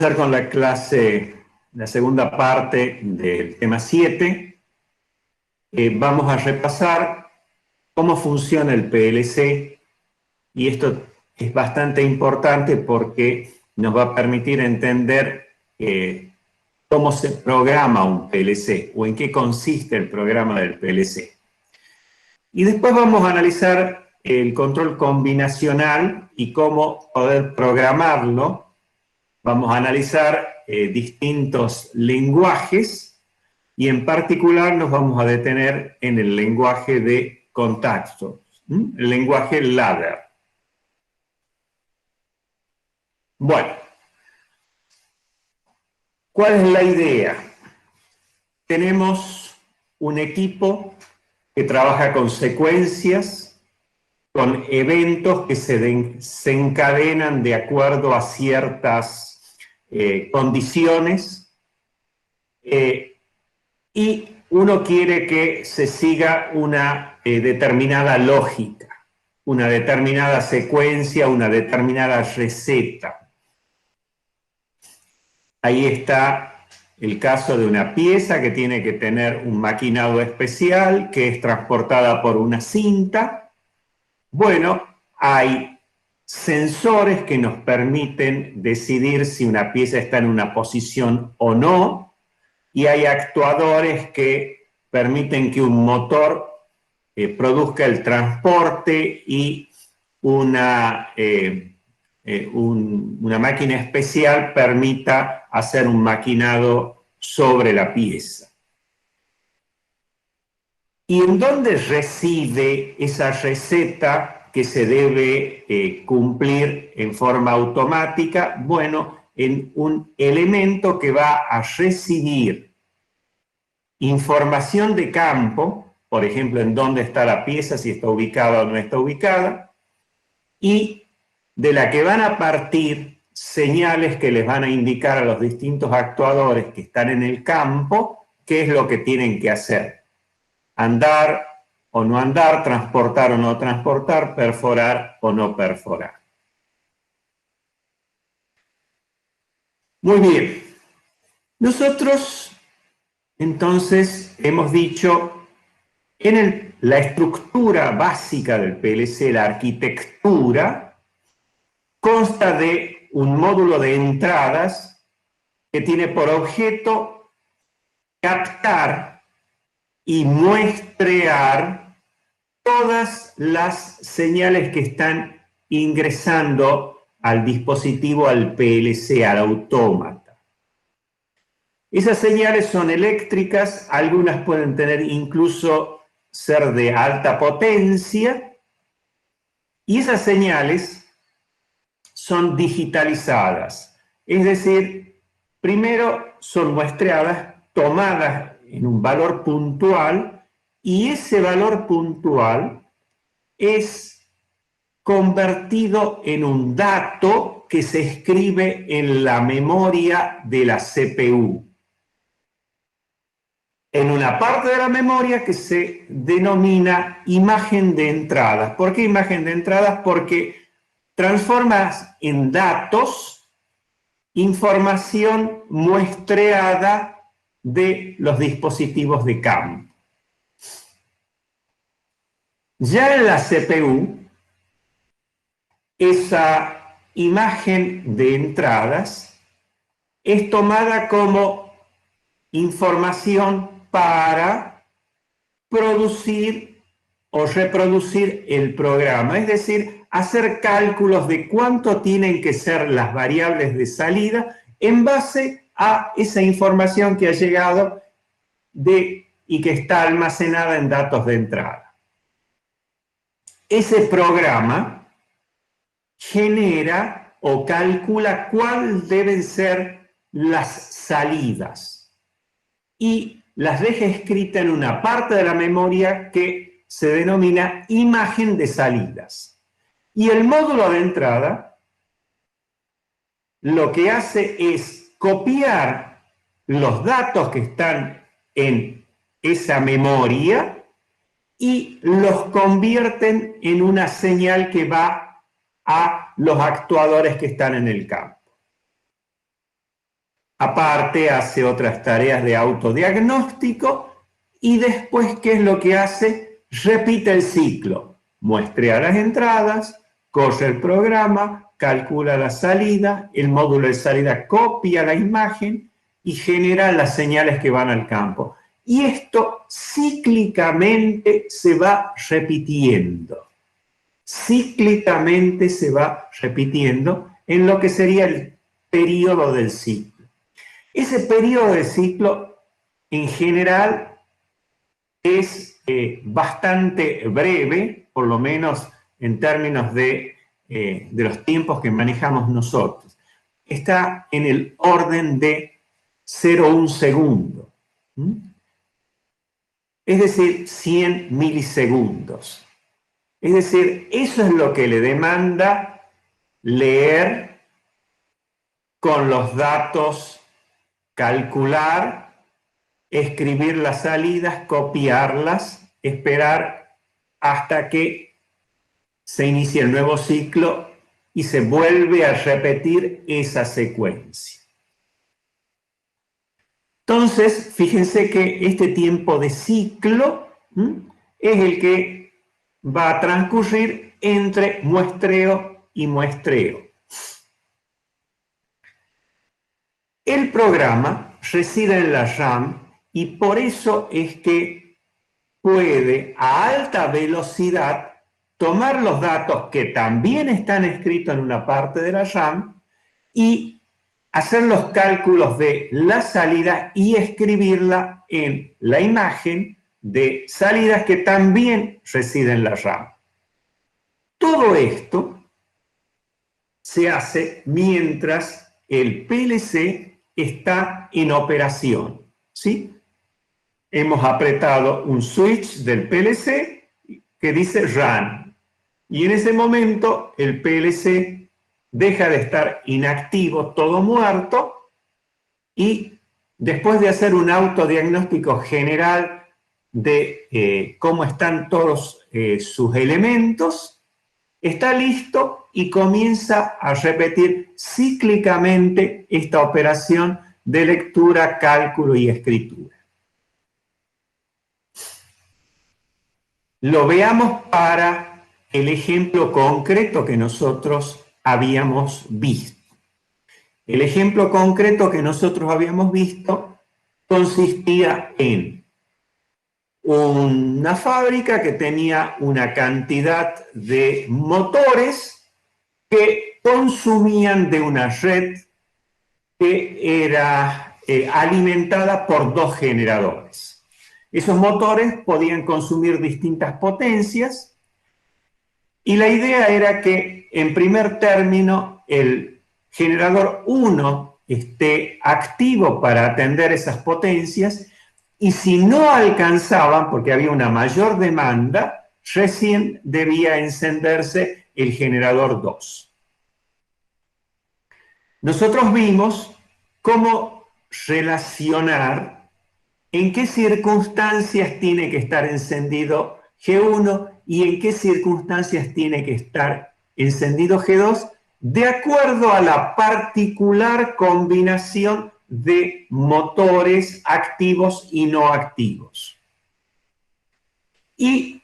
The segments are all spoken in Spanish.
Empezar con la clase, la segunda parte del tema 7. Vamos a repasar cómo funciona el PLC, y esto es bastante importante porque nos va a permitir entender cómo se programa un PLC o en qué consiste el programa del PLC. Y después vamos a analizar el control combinacional y cómo poder programarlo. Vamos a analizar distintos lenguajes y en particular nos vamos a detener en el lenguaje de contacto, el lenguaje ladder. Bueno, ¿cuál es la idea? Tenemos un equipo que trabaja con secuencias, con eventos que se encadenan de acuerdo a ciertas condiciones, y uno quiere que se siga una determinada lógica, una determinada secuencia, una determinada receta. Ahí está el caso de una pieza que tiene que tener un maquinado especial, que es transportada por una cinta. Bueno, hay sensores que nos permiten decidir si una pieza está en una posición o no, y hay actuadores que permiten que un motor produzca el transporte y una máquina especial permita hacer un maquinado sobre la pieza. ¿Y en dónde reside esa receta que se debe cumplir en forma automática? Bueno, en un elemento que va a recibir información de campo, por ejemplo, en dónde está la pieza, si está ubicada o no está ubicada, y de la que van a partir señales que les van a indicar a los distintos actuadores que están en el campo qué es lo que tienen que hacer. Andar o no andar, transportar o no transportar, perforar o no perforar. Muy bien. Nosotros, entonces, hemos dicho, en la estructura básica del PLC, la arquitectura, consta de un módulo de entradas que tiene por objeto captar y muestrear todas las señales que están ingresando al dispositivo, al PLC, al autómata. Esas señales son eléctricas, algunas pueden tener incluso ser de alta potencia, y esas señales son digitalizadas. Es decir, primero son muestreadas, tomadas en un valor puntual, y ese valor puntual es convertido en un dato que se escribe en la memoria de la CPU. En una parte de la memoria que se denomina imagen de entradas. ¿Por qué imagen de entradas? Porque transformas en datos información muestreada de los dispositivos de campo. Ya en la CPU, esa imagen de entradas es tomada como información para producir o reproducir el programa, es decir, hacer cálculos de cuánto tienen que ser las variables de salida en base a esa información que ha llegado y que está almacenada en datos de entrada. Ese programa genera o calcula cuáles deben ser las salidas y las deja escrita en una parte de la memoria que se denomina imagen de salidas. Y el módulo de entrada lo que hace es copiar los datos que están en esa memoria y los convierten en una señal que va a los actuadores que están en el campo. aparte hace otras tareas de autodiagnóstico y después, ¿qué es lo que hace? Repite el ciclo, muestrea las entradas, corre el programa, calcula la salida, el módulo de salida copia la imagen y genera las señales que van al campo. Y esto cíclicamente se va repitiendo. Cíclicamente se va repitiendo en lo que sería el periodo del ciclo. Ese periodo de ciclo, en general, es bastante breve, por lo menos en términos de los tiempos que manejamos nosotros. Está en el orden de 0,1 segundo. Es decir, 100 milisegundos. Es decir, eso es lo que le demanda leer con los datos, calcular, escribir las salidas, copiarlas, esperar hasta que se inicie el nuevo ciclo y se vuelve a repetir esa secuencia. Entonces, fíjense que este tiempo de ciclo es el que va a transcurrir entre muestreo y muestreo. El programa reside en la RAM y por eso es que puede a alta velocidad tomar los datos que también están escritos en una parte de la RAM y hacer los cálculos de la salida y escribirla en la imagen de salidas que también residen en la RAM. Todo esto se hace mientras el PLC está en operación, ¿sí? Hemos apretado un switch del PLC que dice Run y en ese momento el PLC deja de estar inactivo, todo muerto, y después de hacer un autodiagnóstico general de cómo están todos sus elementos, está listo y comienza a repetir cíclicamente esta operación de lectura, cálculo y escritura. Lo veamos para el ejemplo concreto que nosotros habíamos visto. El ejemplo concreto que nosotros habíamos visto consistía en una fábrica que tenía una cantidad de motores que consumían de una red que era alimentada por dos generadores. Esos motores podían consumir distintas potencias y la idea era que, en primer término, el generador 1 esté activo para atender esas potencias y si no alcanzaban, porque había una mayor demanda, recién debía encenderse el generador 2. Nosotros vimos cómo relacionar en qué circunstancias tiene que estar encendido G1 y en qué circunstancias tiene que estar encendido G2 de acuerdo a la particular combinación de motores activos y no activos. Y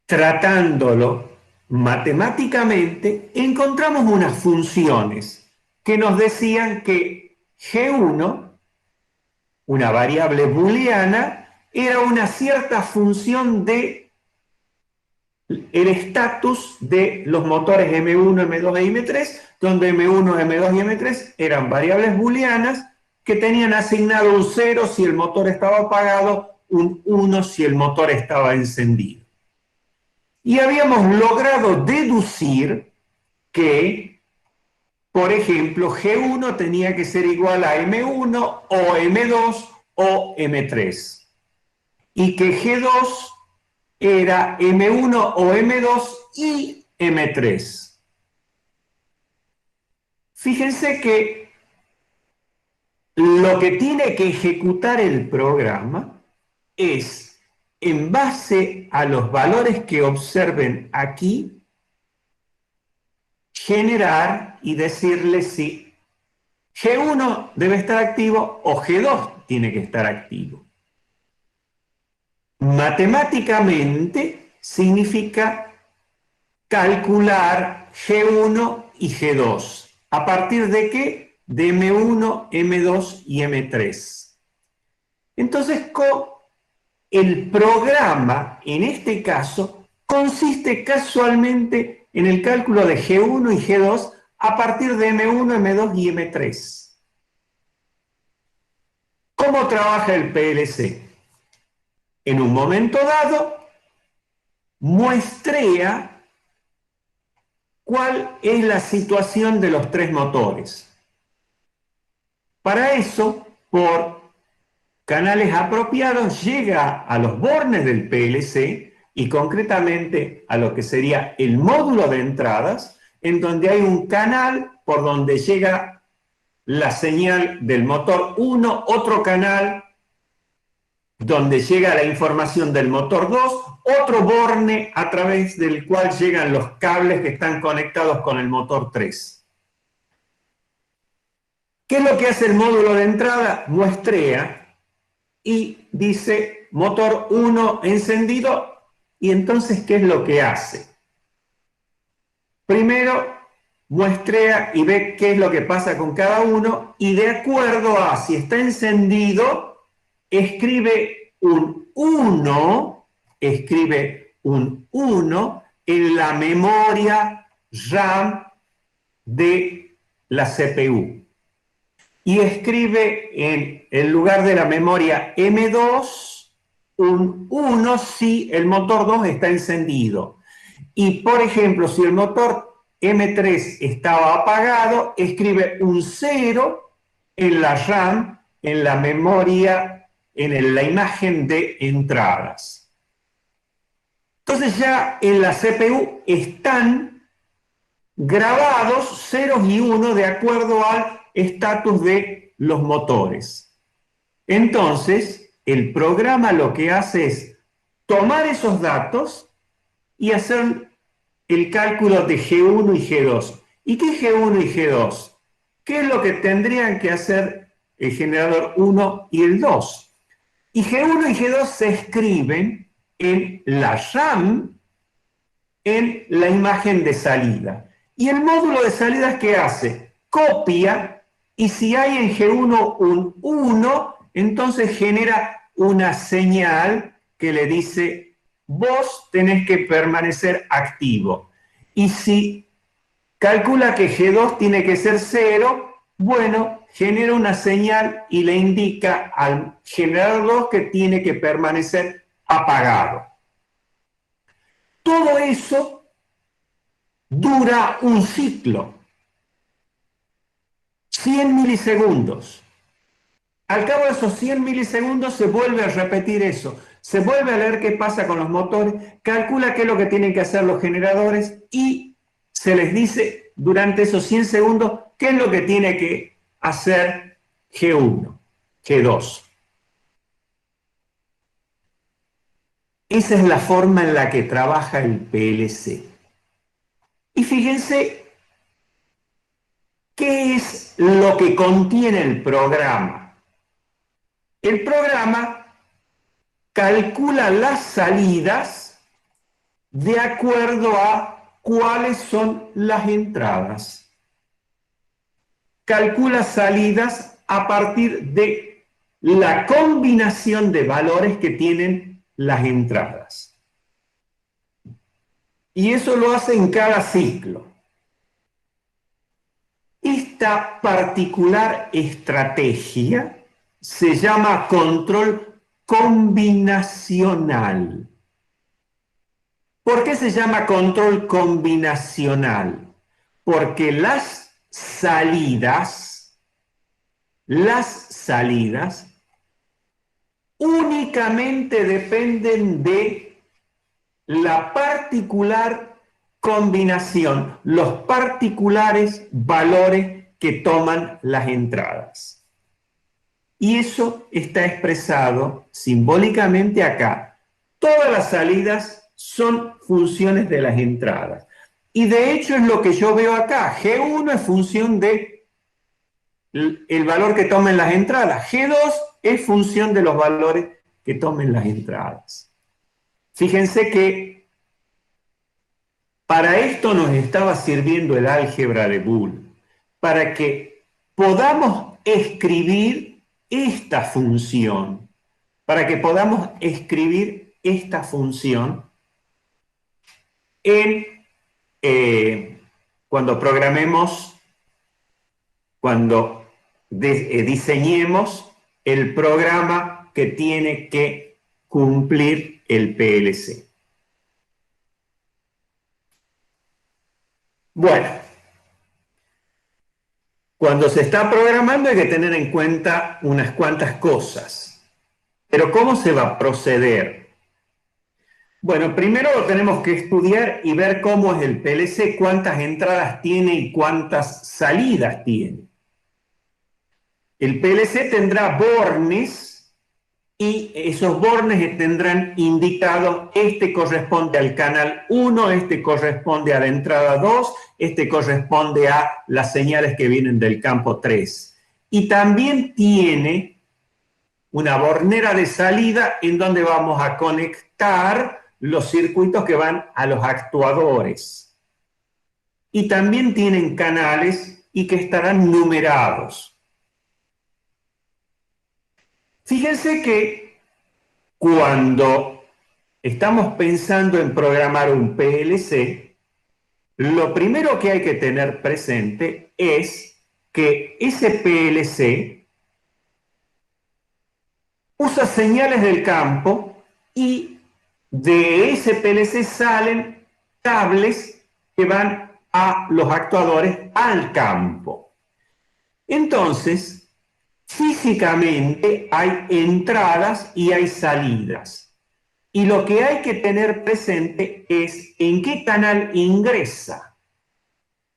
tratándolo matemáticamente, encontramos unas funciones que nos decían que G1, una variable booleana, era una cierta función de el estatus de los motores M1, M2 e M3, donde M1, M2 y M3 eran variables booleanas que tenían asignado un 0 si el motor estaba apagado, un 1 si el motor estaba encendido. Y habíamos logrado deducir que, por ejemplo, G1 tenía que ser igual a M1 o M2 o M3. Y que G2 era M1 o M2 y M3. Fíjense que lo que tiene que ejecutar el programa es, en base a los valores que observen aquí, generar y decirle si G1 debe estar activo o G2 tiene que estar activo. Matemáticamente significa calcular G1 y G2. ¿A partir de qué? De M1, M2 y M3. Entonces, el programa, en este caso, consiste casualmente en el cálculo de G1 y G2 a partir de M1, M2 y M3. ¿Cómo trabaja el PLC? En un momento dado, muestrea cuál es la situación de los tres motores. Para eso, por canales apropiados, llega a los bornes del PLC y concretamente a lo que sería el módulo de entradas, en donde hay un canal por donde llega la señal del motor 1, otro canal donde llega la información del motor 2, otro borne a través del cual llegan los cables que están conectados con el motor 3. ¿Qué es lo que hace el módulo de entrada? Muestrea y dice motor 1 encendido, y entonces ¿qué es lo que hace? Primero muestrea y ve qué es lo que pasa con cada uno, y de acuerdo a si está encendido, escribe un 1 en la memoria RAM de la CPU. Y escribe en el lugar de la memoria M2 un 1 si el motor 2 está encendido. Y, por ejemplo, si el motor M3 estaba apagado, escribe un 0 en la RAM, en la memoria, en la imagen de entradas. Entonces ya en la CPU están grabados ceros y unos de acuerdo al estatus de los motores. Entonces, el programa lo que hace es tomar esos datos y hacer el cálculo de G1 y G2. ¿Y qué es G1 y G2? ¿Qué es lo que tendrían que hacer el generador 1 y el 2? Y G1 y G2 se escriben en la RAM, en la imagen de salida. ¿Y el módulo de salida qué hace? Copia, y si hay en G1 un 1, entonces genera una señal que le dice: vos tenés que permanecer activo. Y si calcula que G2 tiene que ser 0, bueno, genera una señal y le indica al generador 2 que tiene que permanecer apagado. Todo eso dura un ciclo, 100 milisegundos. Al cabo de esos 100 milisegundos se vuelve a repetir eso, se vuelve a leer qué pasa con los motores, calcula qué es lo que tienen que hacer los generadores y se les dice durante esos 100 segundos qué es lo que tiene que hacer G1, G2. Esa es la forma en la que trabaja el PLC. Y fíjense qué es lo que contiene el programa. El programa calcula las salidas de acuerdo a cuáles son las entradas. Calcula salidas a partir de la combinación de valores que tienen las entradas. Y eso lo hace en cada ciclo. Esta particular estrategia se llama control combinacional. ¿Por qué se llama control combinacional? Porque las salidas únicamente dependen de la particular combinación, los particulares valores que toman las entradas. Y eso está expresado simbólicamente acá. Todas las salidas son funciones de las entradas. Y de hecho es lo que yo veo acá. G1 es función de el valor que tomen las entradas. G2 es función de los valores que tomen las entradas. Fíjense que para esto nos estaba sirviendo el álgebra de Boole, para que podamos escribir esta función, en, cuando programemos, cuando diseñemos el programa que tiene que cumplir el PLC. Bueno, cuando se está programando hay que tener en cuenta unas cuantas cosas. Pero ¿cómo se va a proceder? Bueno, primero tenemos que estudiar y ver cómo es el PLC, cuántas entradas tiene y cuántas salidas tiene. El PLC tendrá bornes y esos bornes tendrán indicado, este corresponde al canal 1, este corresponde a la entrada 2, este corresponde a las señales que vienen del campo 3. Y también tiene una bornera de salida en donde vamos a conectar los circuitos que van a los actuadores. Y también tienen canales y que estarán numerados. Fíjense que cuando estamos pensando en programar un PLC, lo primero que hay que tener presente es que ese PLC usa señales del campo y de ese PLC salen cables que van a los actuadores al campo. Entonces, físicamente hay entradas y hay salidas. Y lo que hay que tener presente es en qué canal ingresa.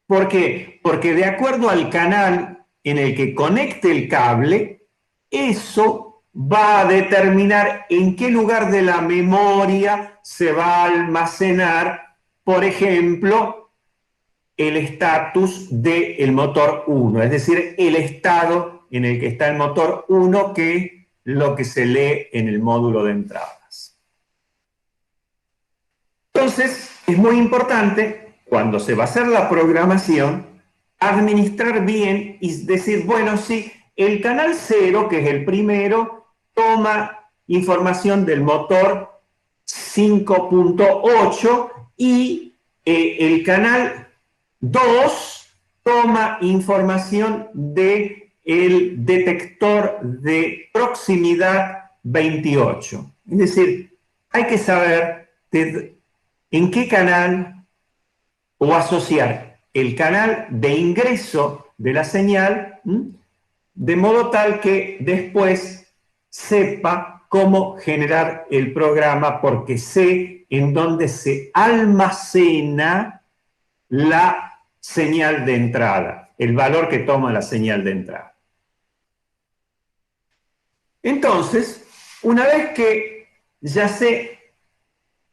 ¿Por qué? Porque de acuerdo al canal en el que conecte el cable, eso va a determinar en qué lugar de la memoria se va a almacenar, por ejemplo, el estatus del motor 1, es decir, el estado en el que está el motor 1, que es lo que se lee en el módulo de entradas. Entonces, es muy importante, cuando se va a hacer la programación, administrar bien y decir, bueno, sí, el canal 0, que es el primero, toma información del motor 5.8 y el canal 2 toma información del detector de proximidad 28. Es decir, hay que saber en qué canal o asociar el canal de ingreso de la señal, de modo tal que después sepa cómo generar el programa, porque sé en dónde se almacena la señal de entrada, el valor que toma la señal de entrada. Entonces, una vez que ya sé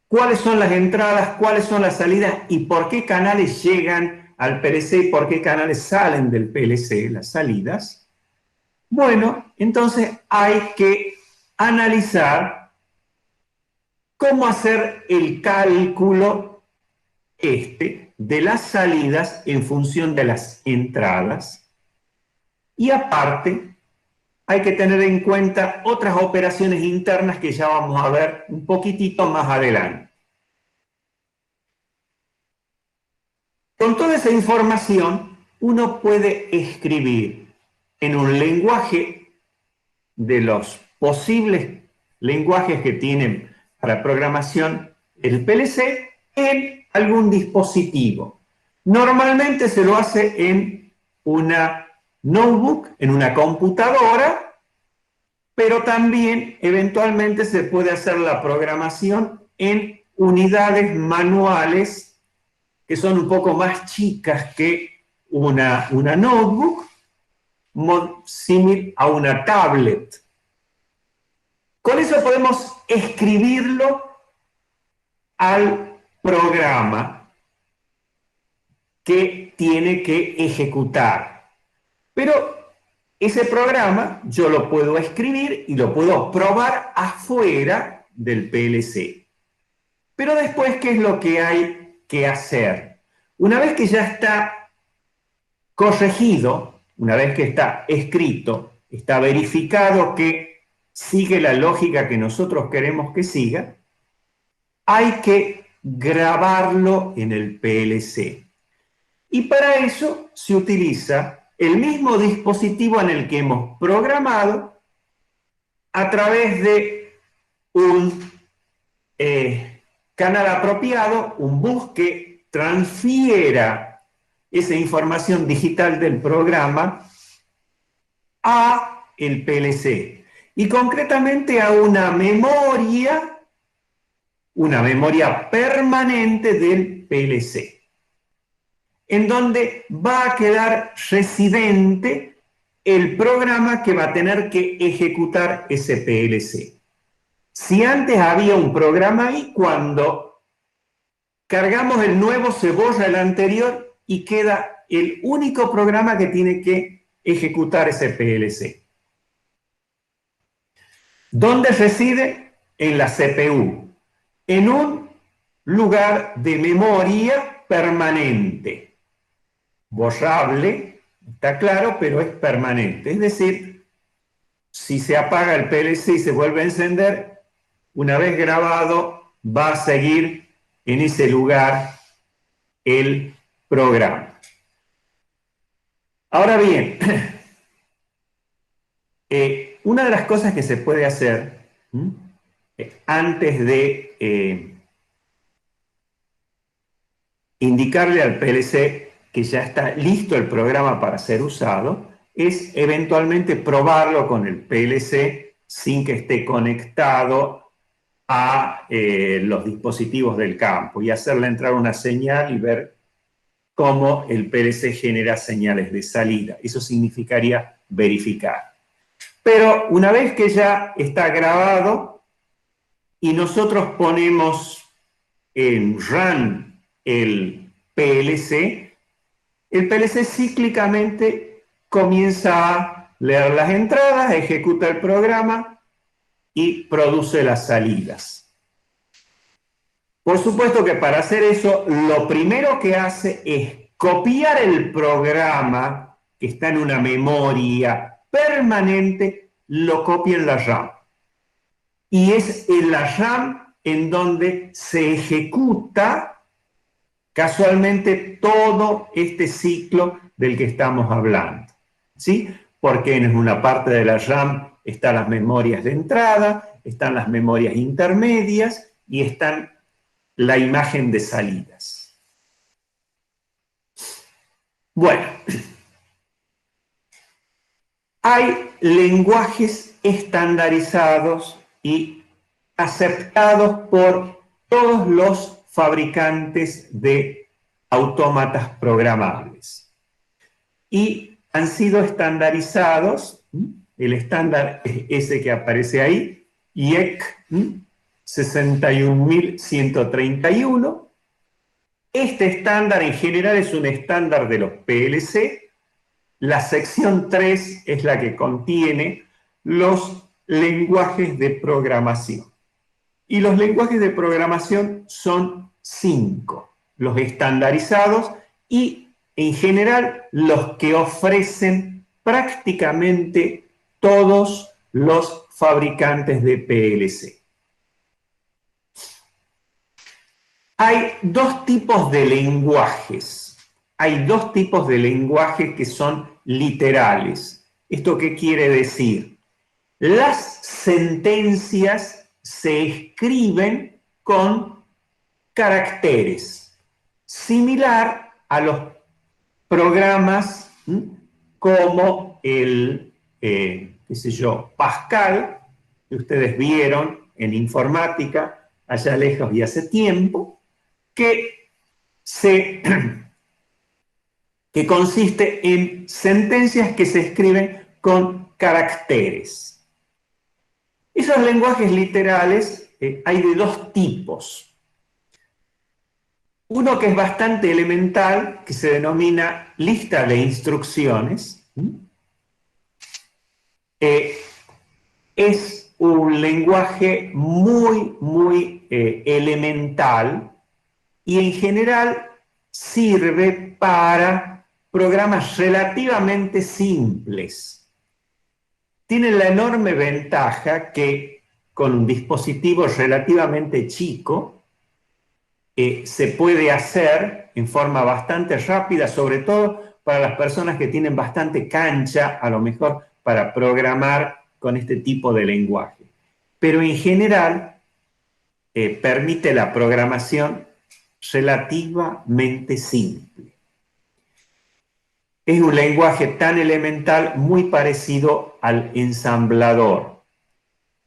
cuáles son las entradas, cuáles son las salidas y por qué canales llegan al PLC y por qué canales salen del PLC, las salidas, bueno, entonces hay que analizar cómo hacer el cálculo de las salidas en función de las entradas. Y aparte, hay que tener en cuenta otras operaciones internas que ya vamos a ver un poquitito más adelante. Con toda esa información, uno puede escribir en un lenguaje de los posibles lenguajes que tienen para programación el PLC en algún dispositivo. Normalmente se lo hace en una notebook, en una computadora, pero también eventualmente se puede hacer la programación en unidades manuales que son un poco más chicas que una notebook, similar a una tablet. Con eso podemos escribirlo al programa que tiene que ejecutar. Pero ese programa yo lo puedo escribir y lo puedo probar afuera del PLC. Pero después, ¿qué es lo que hay que hacer? Una vez que ya está corregido, una vez que está escrito, está verificado que sigue la lógica que nosotros queremos que siga, hay que grabarlo en el PLC. Y para eso se utiliza el mismo dispositivo en el que hemos programado a través de un canal apropiado, un bus que transfiera esa información digital del programa a el PLC y concretamente a una memoria permanente del PLC, en donde va a quedar residente el programa que va a tener que ejecutar ese PLC. Si antes había un programa ahí, cuando cargamos el nuevo se borra el anterior y queda el único programa que tiene que ejecutar ese PLC. ¿Dónde reside? En la CPU, en un lugar de memoria permanente. Borrable, está claro, pero es permanente. Es decir, si se apaga el PLC y se vuelve a encender, una vez grabado, va a seguir en ese lugar el programa. Ahora bien, una de las cosas que se puede hacer antes de indicarle al PLC que ya está listo el programa para ser usado es eventualmente probarlo con el PLC sin que esté conectado a los dispositivos del campo y hacerle entrar una señal y ver cómo el PLC genera señales de salida. Eso significaría verificar. Pero una vez que ya está grabado y nosotros ponemos en run el PLC cíclicamente comienza a leer las entradas, ejecuta el programa y produce las salidas. Por supuesto que para hacer eso, lo primero que hace es copiar el programa que está en una memoria permanente, lo copia en la RAM. Y es en la RAM en donde se ejecuta casualmente todo este ciclo del que estamos hablando, ¿sí? Porque en una parte de la RAM están las memorias de entrada, están las memorias intermedias y están la imagen de salidas. Bueno, hay lenguajes estandarizados y aceptados por todos los fabricantes de autómatas programables. Y han sido estandarizados, el estándar es ese que aparece ahí, IEC 61131. Este estándar en general es un estándar de los PLC. La sección 3 es la que contiene los lenguajes de programación. Y los lenguajes de programación son 5, los estandarizados y en general los que ofrecen prácticamente todos los fabricantes de PLC. Hay dos tipos de lenguajes. Hay dos tipos de lenguajes que son literales. ¿Esto qué quiere decir? Las sentencias se escriben con caracteres, similar a los programas como el, Pascal, que ustedes vieron en informática allá lejos y hace tiempo, que consiste en sentencias que se escriben con caracteres. Esos lenguajes literales hay de dos tipos. Uno que es bastante elemental, que se denomina lista de instrucciones, es un lenguaje muy elemental y en general sirve para programas relativamente simples. Tiene la enorme ventaja que con un dispositivo relativamente chico se puede hacer en forma bastante rápida, sobre todo para las personas que tienen bastante cancha, a lo mejor para programar con este tipo de lenguaje. Pero en general permite la programación relativamente simple. Es un lenguaje tan elemental muy parecido al ensamblador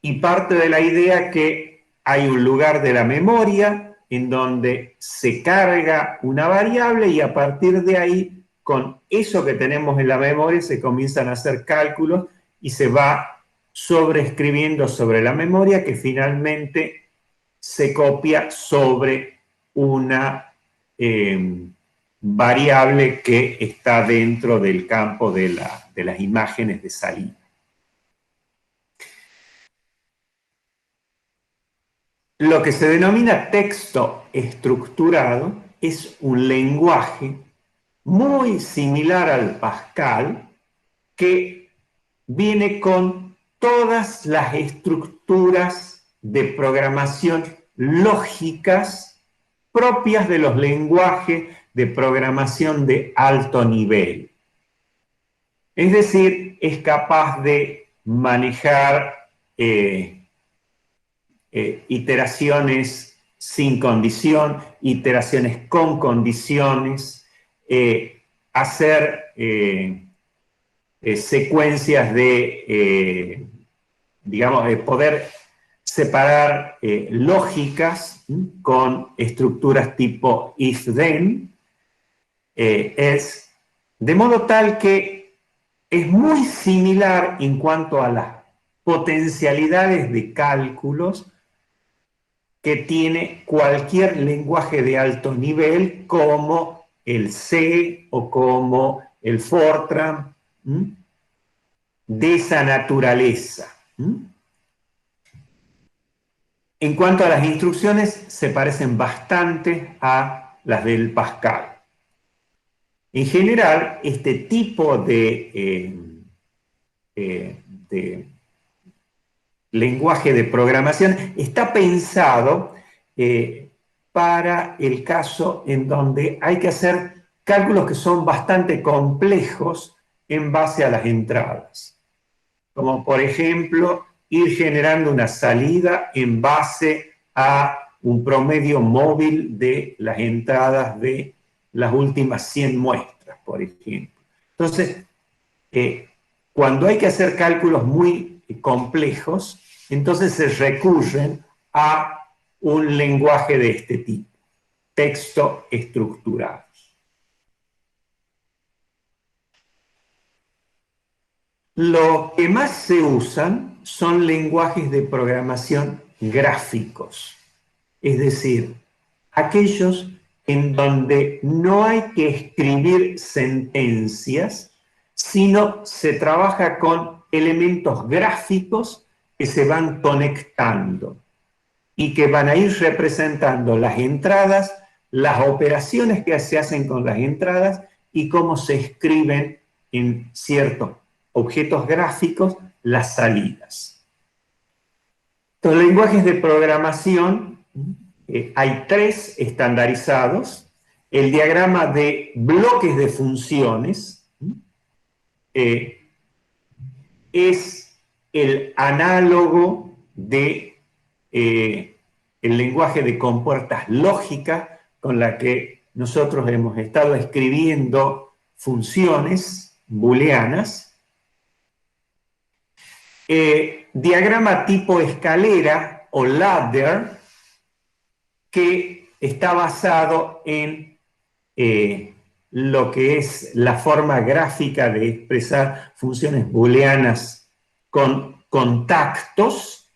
y parte de la idea que hay un lugar de la memoria en donde se carga una variable y a partir de ahí, con eso que tenemos en la memoria, se comienzan a hacer cálculos y se va sobreescribiendo sobre la memoria que finalmente se copia sobre una variable que está dentro del campo de las imágenes de salida. Lo que se denomina texto estructurado es un lenguaje muy similar al Pascal que viene con todas las estructuras de programación lógicas propias de los lenguajes de programación de alto nivel. Es decir, es capaz de manejar iteraciones sin condición, iteraciones con condiciones, hacer secuencias de, digamos, poder separar lógicas con estructuras tipo if-then, de modo tal que es muy similar en cuanto a las potencialidades de cálculos que tiene cualquier lenguaje de alto nivel como el C o como el Fortran, de esa naturaleza. En cuanto a las instrucciones, se parecen bastante a las del Pascal. En general, este tipo de lenguaje de programación está pensado para el caso en donde hay que hacer cálculos que son bastante complejos en base a las entradas. Como por ejemplo, ir generando una salida en base a un promedio móvil de las entradas de las últimas 100 muestras, por ejemplo. Entonces, cuando hay que hacer cálculos muy complejos, entonces se recurren a un lenguaje de este tipo, texto estructurado. Lo que más se usan son lenguajes de programación gráficos, es decir, aquellos en donde no hay que escribir sentencias, sino se trabaja con elementos gráficos que se van conectando y que van a ir representando las entradas, las operaciones que se hacen con las entradas y cómo se escriben en ciertos objetos gráficos las salidas. Los lenguajes de programación, hay 3 estandarizados. El diagrama de bloques de funciones es el análogo de el lenguaje de compuertas lógicas con la que nosotros hemos estado escribiendo funciones booleanas. Diagrama tipo escalera o ladder, que está basado en lo que es la forma gráfica de expresar funciones booleanas con contactos.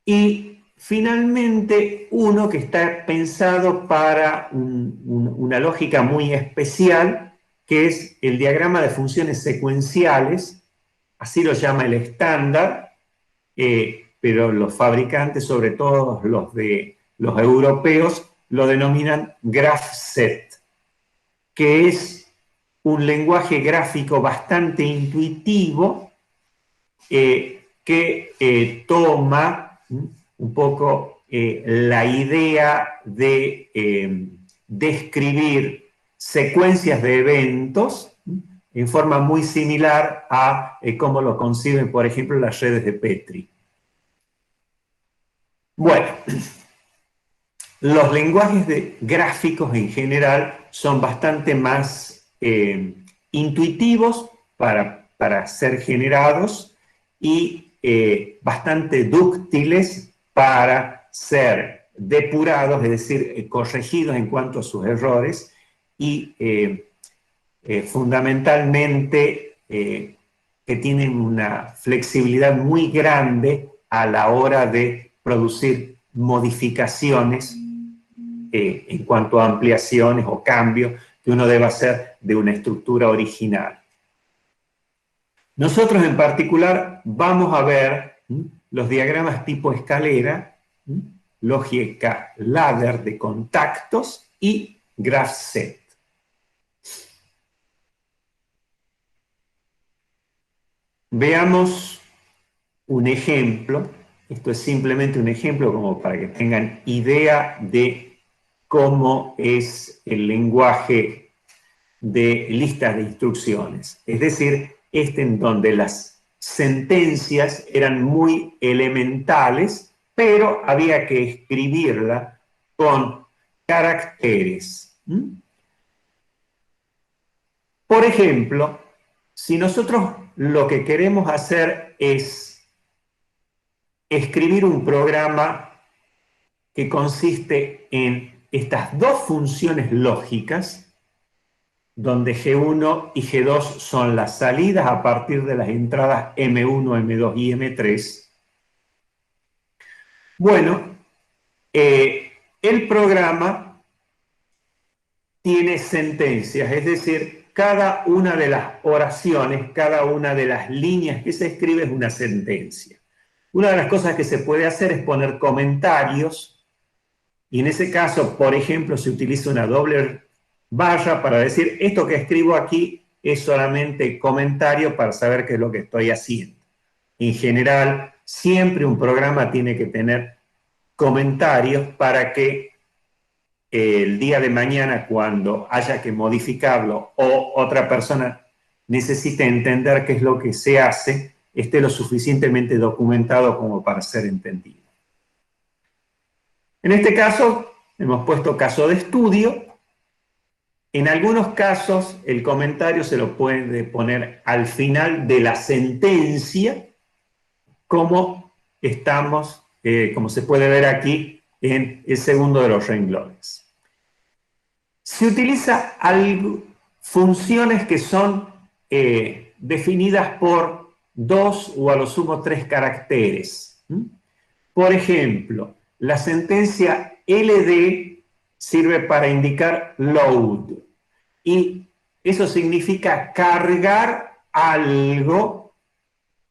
Y finalmente uno que está pensado para una lógica muy especial, que es el diagrama de funciones secuenciales, así lo llama el estándar, pero los fabricantes, sobre todo los europeos, lo denominan GraphSet, que es un lenguaje gráfico bastante intuitivo que toma un poco la idea de describir secuencias de eventos en forma muy similar a cómo lo conciben, por ejemplo, las redes de Petri. Bueno, los lenguajes gráficos en general son bastante más intuitivos para ser generados y bastante dúctiles para ser depurados, es decir, corregidos en cuanto a sus errores y fundamentalmente que tienen una flexibilidad muy grande a la hora de producir modificaciones en cuanto a ampliaciones o cambios que uno debe hacer de una estructura original. Nosotros en particular vamos a ver los diagramas tipo escalera, lógica ladder de contactos y GraphSet. Veamos un ejemplo. Esto es simplemente un ejemplo como para que tengan idea de cómo es el lenguaje de listas de instrucciones. Es decir, en donde las sentencias eran muy elementales, pero había que escribirla con caracteres. Por ejemplo, si nosotros lo que queremos hacer es escribir un programa que consiste en estas dos funciones lógicas, donde G1 y G2 son las salidas a partir de las entradas M1, M2 y M3. Bueno, el programa tiene sentencias, es decir, cada una de las oraciones, cada una de las líneas que se escribe es una sentencia. Una de las cosas que se puede hacer es poner comentarios, y en ese caso, por ejemplo, se utiliza una doble barra para decir, esto que escribo aquí es solamente comentario para saber qué es lo que estoy haciendo. En general, siempre un programa tiene que tener comentarios para que el día de mañana, cuando haya que modificarlo o otra persona necesite entender qué es lo que se hace, esté lo suficientemente documentado como para ser entendido. En este caso, hemos puesto caso de estudio. En algunos casos, el comentario se lo puede poner al final de la sentencia, como como se puede ver aquí en el segundo de los renglones. Se utiliza funciones que son definidas por 2 o a lo sumo 3 caracteres. Por ejemplo, la sentencia LD sirve para indicar load, y eso significa cargar algo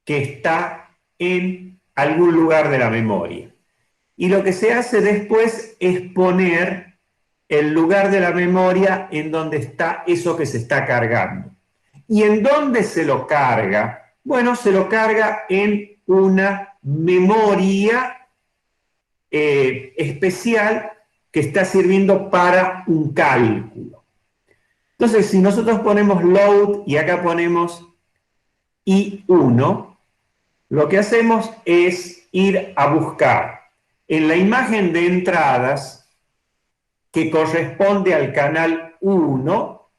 que está en algún lugar de la memoria. Y lo que se hace después es poner el lugar de la memoria en donde está eso que se está cargando. ¿Y en dónde se lo carga? Bueno, se lo carga en una memoria especial que está sirviendo para un cálculo. Entonces, si nosotros ponemos load y acá ponemos I1, lo que hacemos es ir a buscar en la imagen de entradas que corresponde al canal 1,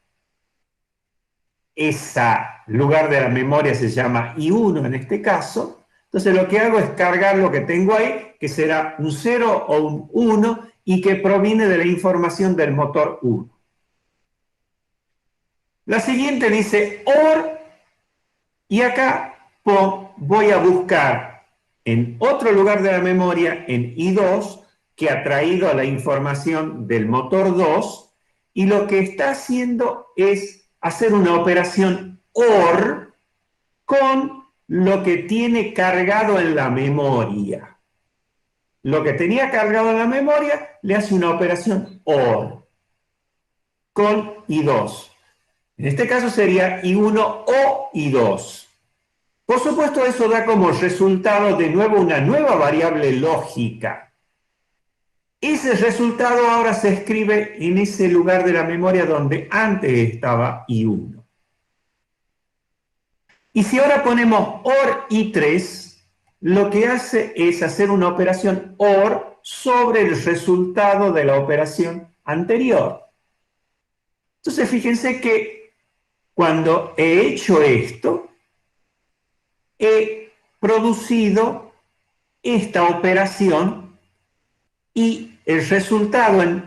ese lugar de la memoria se llama I1 en este caso. Entonces lo que hago es cargar lo que tengo ahí, que será un 0 o un 1, y que proviene de la información del motor 1. La siguiente dice OR, y acá voy a buscar en otro lugar de la memoria, en I2, que ha traído la información del motor 2, y lo que está haciendo es hacer una operación OR con lo que tiene cargado en la memoria. Lo que tenía cargado en la memoria le hace una operación OR con I2. En este caso sería I1 o I2. Por supuesto, eso da como resultado de nuevo una nueva variable lógica. Ese resultado ahora se escribe en ese lugar de la memoria donde antes estaba I1. Y si ahora ponemos OR I3, lo que hace es hacer una operación OR sobre el resultado de la operación anterior. Entonces, fíjense que cuando he hecho esto, he producido esta operación y el resultado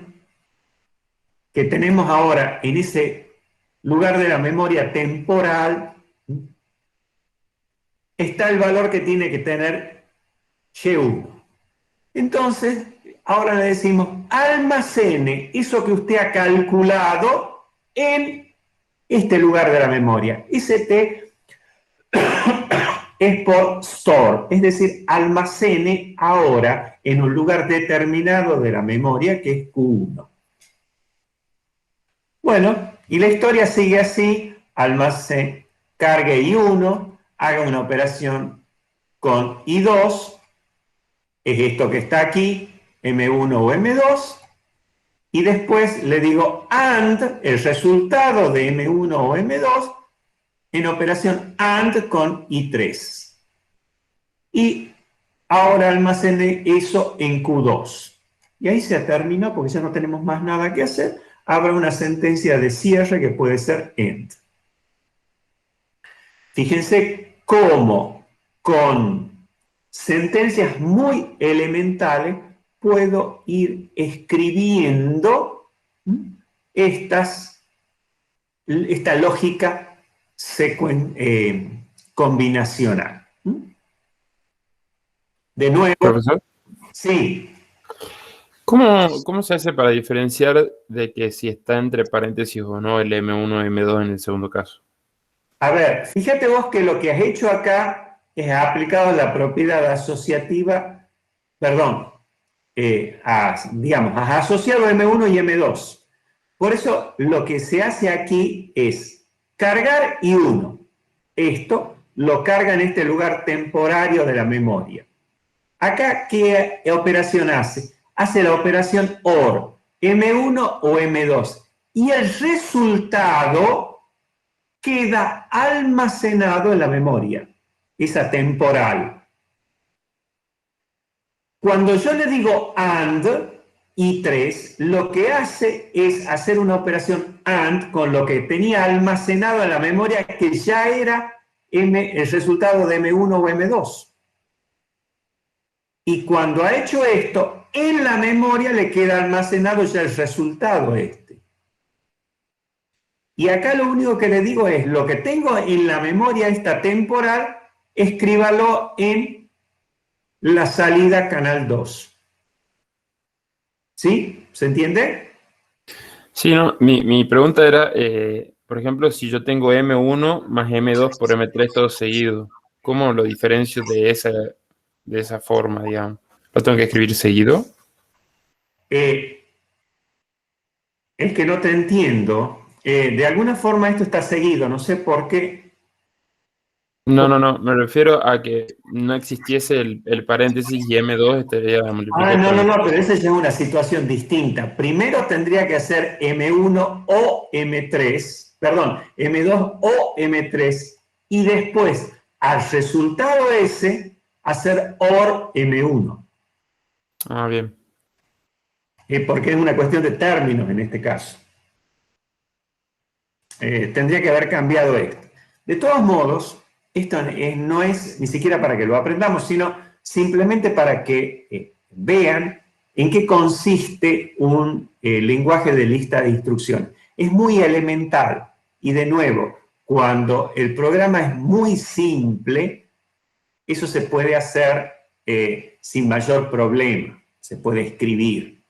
que tenemos ahora en ese lugar de la memoria temporal está el valor que tiene que tener Y1. Entonces, ahora le decimos, almacene eso que usted ha calculado en este lugar de la memoria. ST es por store, es decir, almacene ahora en un lugar determinado de la memoria que es Q1. Bueno, y la historia sigue así, almacén, cargue I1, haga una operación con I2, es esto que está aquí, M1 o M2, y después le digo AND, el resultado de M1 o M2, en operación AND con I3. Y ahora almacené eso en Q2. Y ahí se terminó porque ya no tenemos más nada que hacer. Habrá una sentencia de cierre que puede ser END. Fíjense cómo con sentencias muy elementales puedo ir escribiendo esta lógica combinacional. De nuevo, Profesor, sí. ¿cómo se hace para diferenciar de que si está entre paréntesis o no el M1 o M2 en el segundo caso? A ver, fíjate vos que lo que has hecho acá es aplicado la propiedad asociativa, perdón, digamos, has asociado M1 y M2. Por eso lo que se hace aquí es cargar I1. Esto lo carga en este lugar temporario de la memoria. Acá, ¿qué operación hace? Hace la operación OR, M1 o M2. Y el resultado queda almacenado en la memoria, esa temporal. Cuando yo le digo AND, I3, lo que hace es hacer una operación AND con lo que tenía almacenado en la memoria, que ya era el resultado de M1 o M2. Y cuando ha hecho esto, en la memoria le queda almacenado ya el resultado este. Y acá lo único que le digo es, lo que tengo en la memoria esta temporal, escríbalo en la salida canal 2. ¿Sí? ¿Se entiende? Sí, no, mi pregunta era, por ejemplo, si yo tengo M1 más M2 por M3 todo seguido, ¿cómo lo diferencio de esa forma, digamos? ¿Lo tengo que escribir seguido? Es que no te entiendo. De alguna forma esto está seguido, no sé por qué. No, me refiero a que no existiese el paréntesis y M2 estaría multiplicado por No, M3. pero esa ya es una situación distinta. Primero tendría que hacer M1 o M3, perdón, M2 o M3, y después, al resultado ese, hacer OR M1, Ah, bien. porque es una cuestión de términos en este caso. Tendría que haber cambiado esto. De todos modos, esto no es ni siquiera para que lo aprendamos, sino simplemente para que vean en qué consiste un lenguaje de lista de instrucciones. Es muy elemental y de nuevo, cuando el programa es muy simple, eso se puede hacer sin mayor problema, se puede escribir.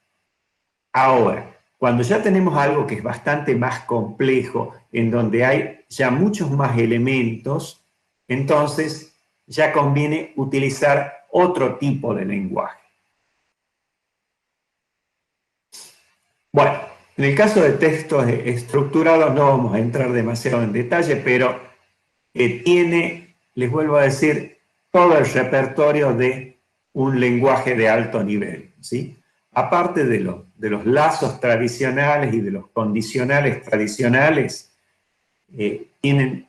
Ahora, cuando ya tenemos algo que es bastante más complejo, en donde hay ya muchos más elementos, entonces ya conviene utilizar otro tipo de lenguaje. Bueno, en el caso de textos estructurados no vamos a entrar demasiado en detalle, pero tiene, les vuelvo a decir, todo el repertorio de un lenguaje de alto nivel, ¿sí? Aparte de los lazos tradicionales y de los condicionales tradicionales, tienen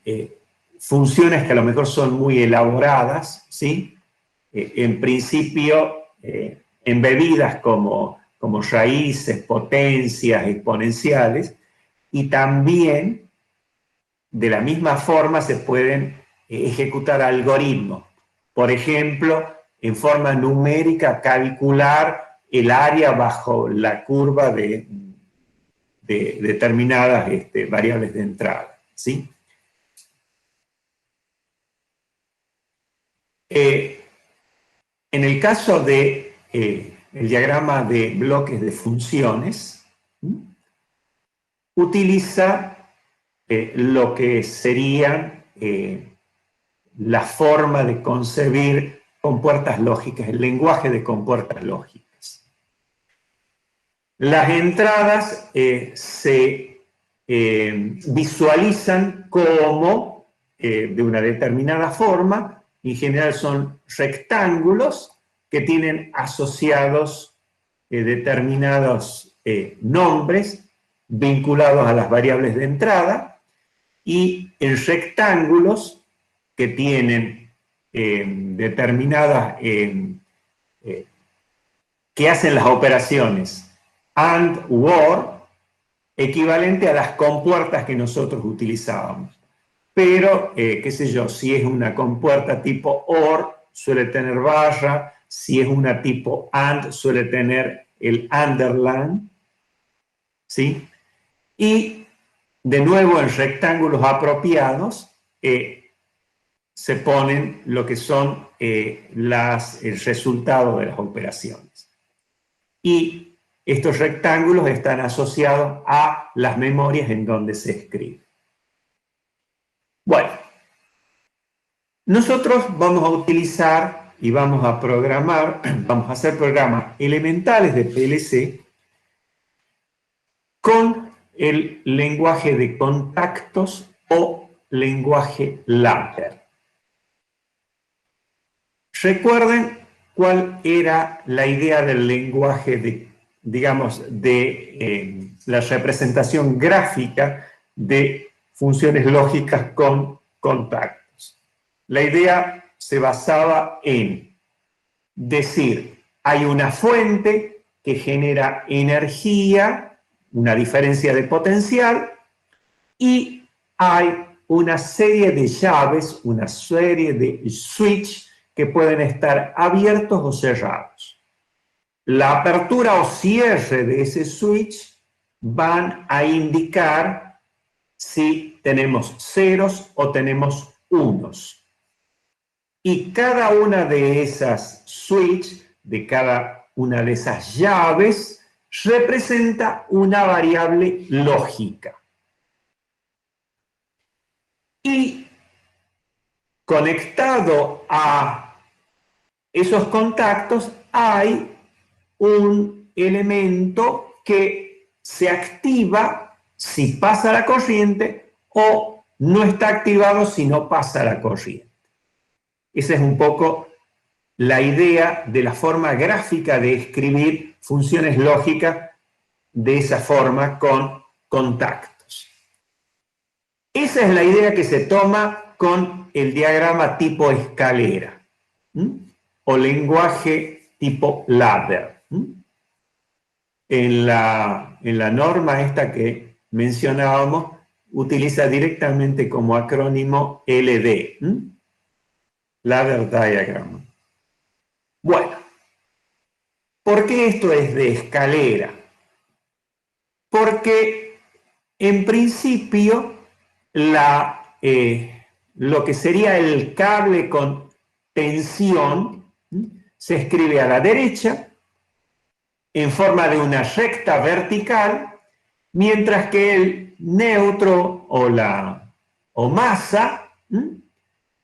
funciones que a lo mejor son muy elaboradas, ¿sí? En principio, embebidas como raíces, potencias, exponenciales, y también de la misma forma se pueden ejecutar algoritmos. Por ejemplo, en forma numérica, calcular el área bajo la curva de determinadas variables de entrada, ¿sí? En el caso de el diagrama de bloques de funciones, utiliza lo que sería la forma de concebir compuertas lógicas, el lenguaje de compuertas lógicas. Las entradas se visualizan como de una determinada forma, en general son rectángulos que tienen asociados determinados nombres vinculados a las variables de entrada, y en rectángulos que tienen determinadas, que hacen las operaciones AND u OR, equivalente a las compuertas que nosotros utilizábamos. Pero, qué sé yo, si es una compuerta tipo OR, suele tener barra; si es una tipo AND, suele tener el underline, ¿sí? Y, de nuevo, en rectángulos apropiados, se ponen lo que son el resultado de las operaciones. Y estos rectángulos están asociados a las memorias en donde se escribe. Bueno, nosotros vamos a utilizar y vamos a programar, vamos a hacer programas elementales de PLC con el lenguaje de contactos o lenguaje ladder. Recuerden cuál era la idea del lenguaje de, digamos, de la representación gráfica de funciones lógicas con contactos. La idea se basaba en decir, hay una fuente que genera energía, una diferencia de potencial, y hay una serie de llaves, una serie de switch que pueden estar abiertos o cerrados. La apertura o cierre de ese switch van a indicar si tenemos ceros o tenemos unos. Y cada una de esas switch, de cada una de esas llaves, representa una variable lógica. Y conectado a esos contactos hay un elemento que se activa si pasa la corriente o no está activado si no pasa la corriente. Esa es un poco la idea de la forma gráfica de escribir funciones lógicas de esa forma con contactos. Esa es la idea que se toma con el diagrama tipo escalera, o lenguaje tipo ladder. En la norma esta que mencionábamos, utiliza directamente como acrónimo LD, Ladder Diagram. Bueno, ¿por qué esto es de escalera? Porque en principio lo que sería el cable con tensión se escribe a la derecha en forma de una recta vertical, mientras que el neutro o masa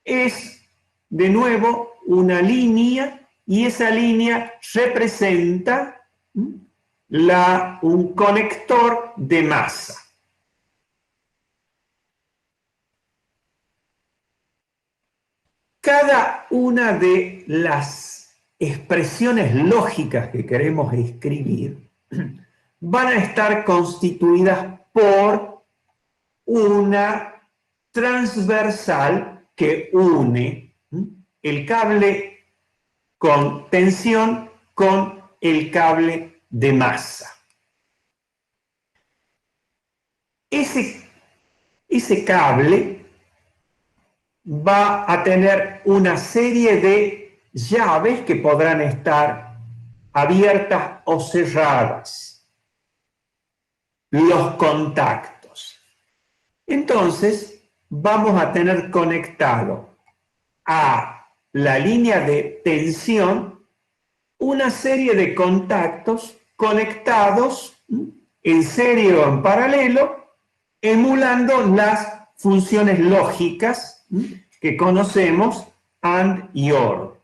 es de nuevo una línea, y esa línea representa un conector de masa. Cada una de las expresiones lógicas que queremos escribir van a estar constituidas por una transversal que une el cable con tensión con el cable de masa. Ese cable va a tener una serie de llaves que podrán estar abiertas o cerradas. Los contactos. Entonces, vamos a tener conectado a la línea de tensión una serie de contactos conectados en serie o en paralelo, emulando las funciones lógicas que conocemos, AND y OR.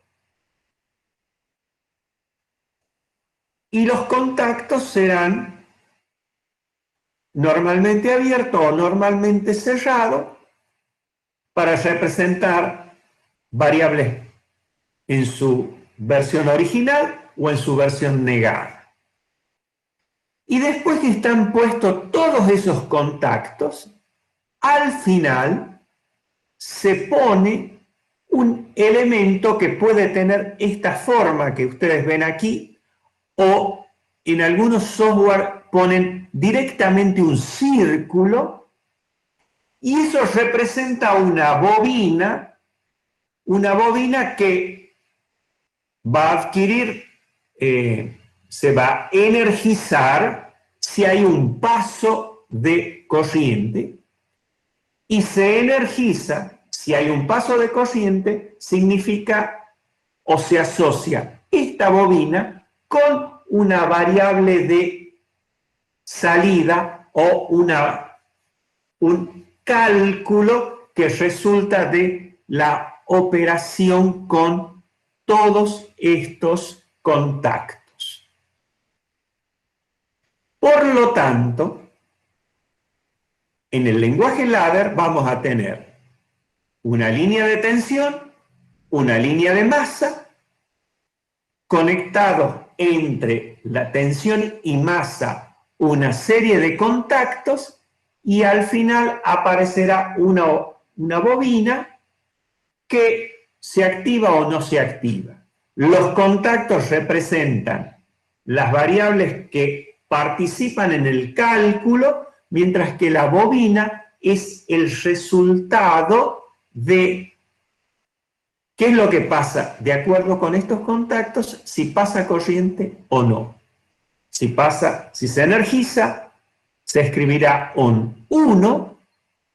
Y los contactos serán normalmente abiertos o normalmente cerrados para representar variables en su versión original o en su versión negada. Y después que están puestos todos esos contactos, al final se pone un elemento que puede tener esta forma que ustedes ven aquí, o en algunos software ponen directamente un círculo, y eso representa una bobina que va a adquirir, se va a energizar si hay un paso de corriente, y se energiza si hay un paso de corriente, significa o se asocia esta bobina con una variable de salida o un cálculo que resulta de la operación con todos estos contactos. Por lo tanto, en el lenguaje ladder vamos a tener una línea de tensión, una línea de masa, conectados entre la tensión y masa una serie de contactos, y al final aparecerá una bobina que se activa o no se activa. Los contactos representan las variables que participan en el cálculo, mientras que la bobina es el resultado de qué es lo que pasa de acuerdo con estos contactos, si pasa corriente o no. Si se energiza, se escribirá un 1,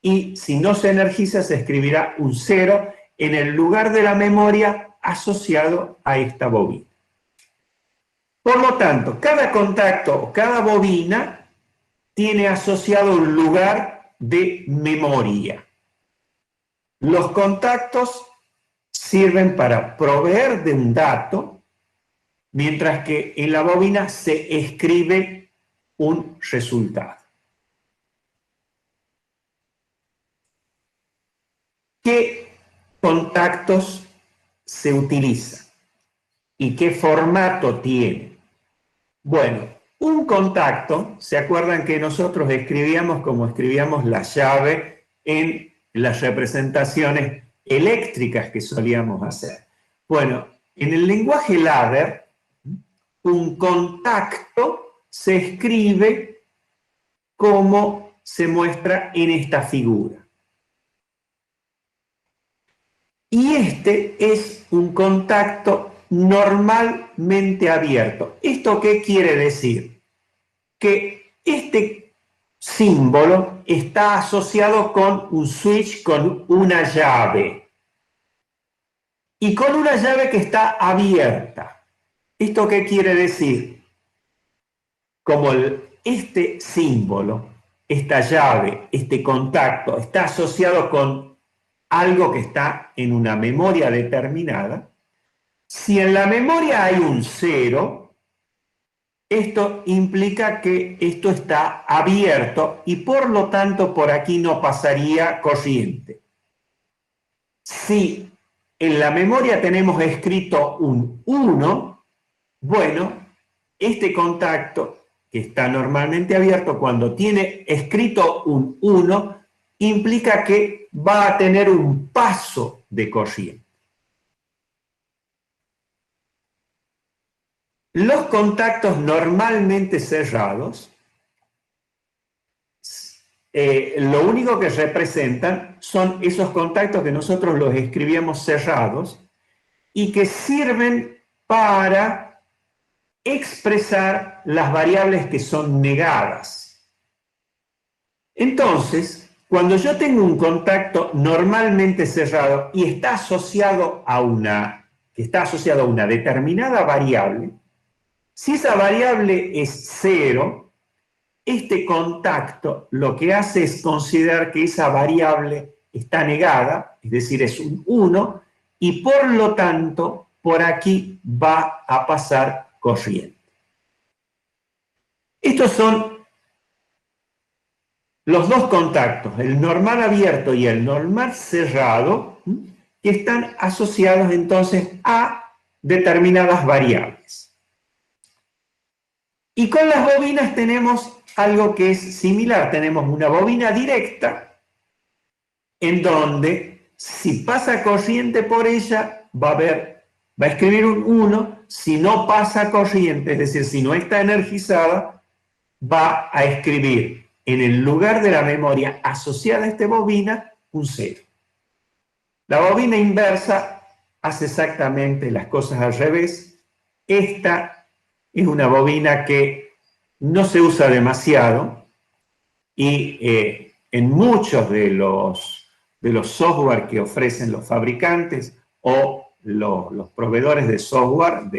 y si no se energiza, se escribirá un 0 en el lugar de la memoria asociado a esta bobina. Por lo tanto, cada contacto o cada bobina tiene asociado un lugar de memoria. Los contactos sirven para proveer de un dato, mientras que en la bobina se escribe un resultado. ¿Qué contactos se utilizan y qué formato tiene? Bueno, un contacto, ¿se acuerdan que nosotros escribíamos como escribíamos la llave en las representaciones eléctricas que solíamos hacer? Bueno, en el lenguaje ladder, un contacto se escribe como se muestra en esta figura. Y este es un contacto normalmente abierto. ¿Esto qué quiere decir? Que este símbolo está asociado con un switch, con una llave. Y con una llave que está abierta. ¿Esto qué quiere decir? Como este símbolo, esta llave, este contacto, está asociado con algo que está en una memoria determinada. Si en la memoria hay un 0, esto implica que esto está abierto y por lo tanto por aquí no pasaría corriente. Si en la memoria tenemos escrito un 1, bueno, este contacto que está normalmente abierto, cuando tiene escrito un 1, implica que va a tener un paso de corriente. Los contactos normalmente cerrados, lo único que representan son esos contactos que nosotros los escribíamos cerrados y que sirven para expresar las variables que son negadas. Entonces, cuando yo tengo un contacto normalmente cerrado y está asociado a una determinada variable, si esa variable es 0, este contacto lo que hace es considerar que esa variable está negada, es decir, es un 1, y por lo tanto, por aquí va a pasar corriente. Estos son los dos contactos, el normal abierto y el normal cerrado, que están asociados entonces a determinadas variables. Y con las bobinas tenemos algo que es similar. Tenemos una bobina directa en donde si pasa corriente por ella va a escribir un 1. Si no pasa corriente, es decir, si no está energizada, va a escribir en el lugar de la memoria asociada a esta bobina un 0. La bobina inversa hace exactamente las cosas al revés. Esta es una bobina que no se usa demasiado y en muchos de los software que ofrecen los fabricantes o los proveedores de software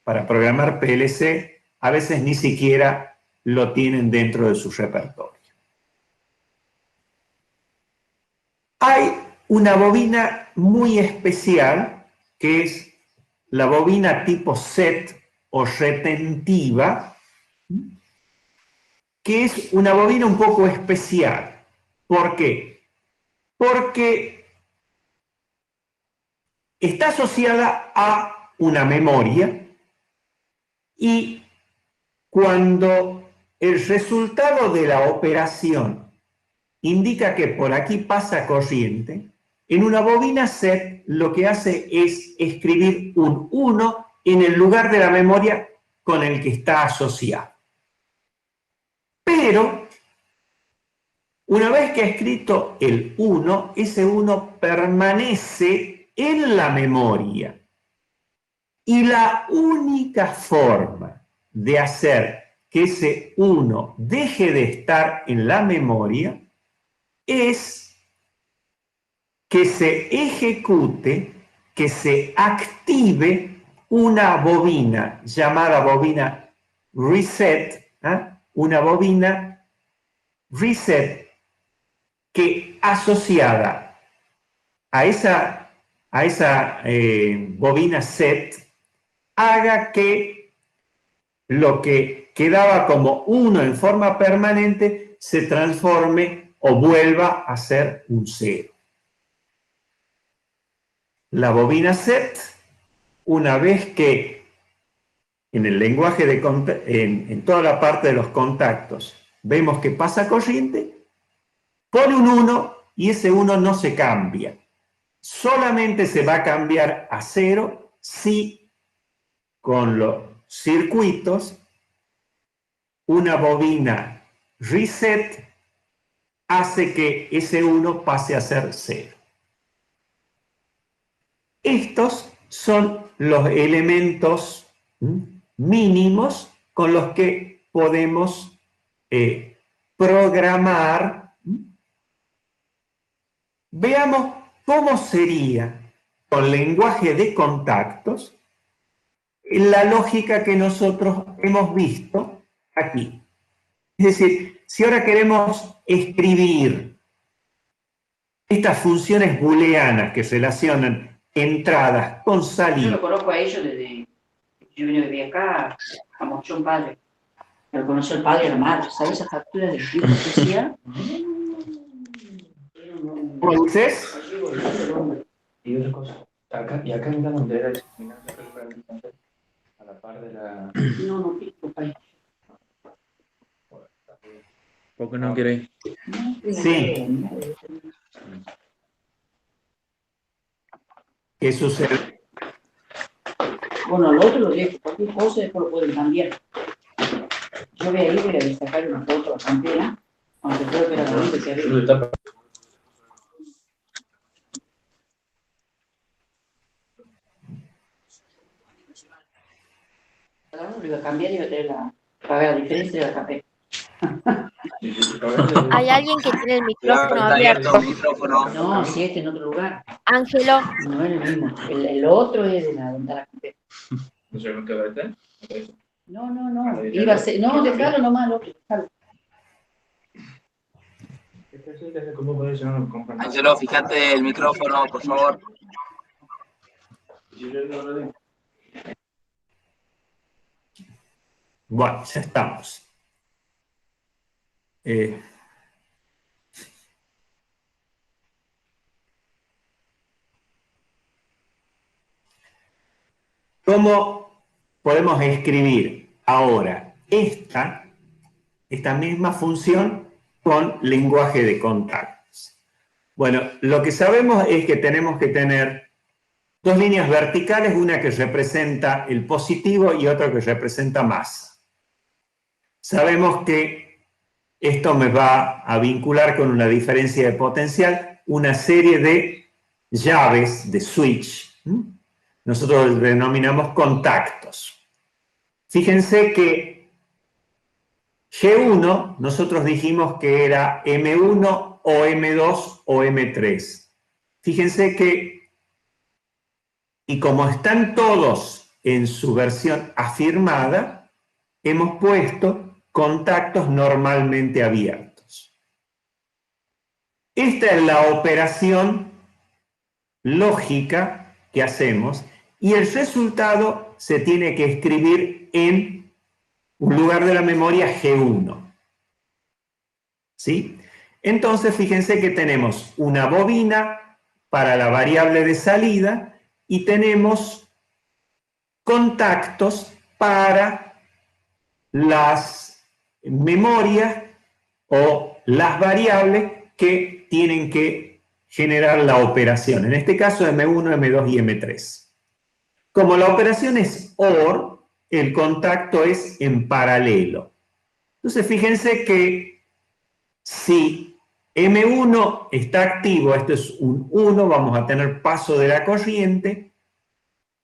para programar PLC, a veces ni siquiera lo tienen dentro de su repertorio. Hay una bobina muy especial que es la bobina tipo SET o retentiva, que es una bobina un poco especial. ¿Por qué? Porque está asociada a una memoria y cuando el resultado de la operación indica que por aquí pasa corriente, en una bobina SET lo que hace es escribir un 1 en el lugar de la memoria con el que está asociado. Pero, una vez que ha escrito el 1, ese 1 permanece en la memoria. Y la única forma de hacer que ese 1 deje de estar en la memoria es que se ejecute, que se active una bobina llamada bobina reset, una bobina reset que asociada a esa bobina set haga que lo que quedaba como 1 en forma permanente se transforme o vuelva a ser un 0. La bobina set, una vez que en el lenguaje en toda la parte de los contactos vemos que pasa corriente, pone un 1 y ese 1 no se cambia. Solamente se va a cambiar a 0 si con los circuitos una bobina reset hace que ese 1 pase a ser 0. Estos son los elementos mínimos con los que podemos programar. Veamos cómo sería con lenguaje de contactos la lógica que nosotros hemos visto aquí. Es decir, si ahora queremos escribir estas funciones booleanas que relacionan entradas con Yo salidas. lo conozco a ellos desde. Yo vine a vivir acá, a Mochón Padre. Lo conoció el padre y la madre. ¿Sabes esas facturas de Río que hacía? ¿Cómo dices? Y otra cosa, acá en la bandera a la par de la... No, pico, país. ¿Por qué no queréis? Sí. ¿Qué sucede? Bueno, lo otro lo dejo, cualquier cosa después lo pueden cambiar. Yo voy a ir, voy a sacar una foto a la cantera, aunque creo que la bonita se ve. Cada uno lo iba a cambiar y iba a tener pagar la diferencia de la café. Hay alguien que tiene el micrófono abierto. No, si este en otro lugar. Ángelo, No es el mismo. El otro es de la ventana café. ¿No sé qué va a estar? No. Iba a ser. No, dejalo nomás, lo otro. Dejalo. ¿Cómo puede ser un compañero? Ángelo, fíjate el micrófono, por favor. Bueno, ya estamos. ¿Cómo podemos escribir ahora esta misma función con lenguaje de contactos? Bueno, lo que sabemos es que tenemos que tener dos líneas verticales, una que representa el positivo y otra que representa masa. Sabemos que esto me va a vincular con una diferencia de potencial, una serie de llaves, de switch. Nosotros los denominamos contactos. Fíjense que G1, nosotros dijimos que era M1 o M2 o M3. Fíjense que, y como están todos en su versión afirmada, hemos puesto contactos normalmente abiertos. Esta es la operación lógica que hacemos y el resultado se tiene que escribir en un lugar de la memoria G1. ¿Sí? Entonces, fíjense que tenemos una bobina para la variable de salida y tenemos contactos para las memorias o las variables que tienen que generar la operación. En este caso, M1, M2 y M3. Como la operación es OR, el contacto es en paralelo. Entonces, fíjense que si M1 está activo, esto es un 1, vamos a tener paso de la corriente,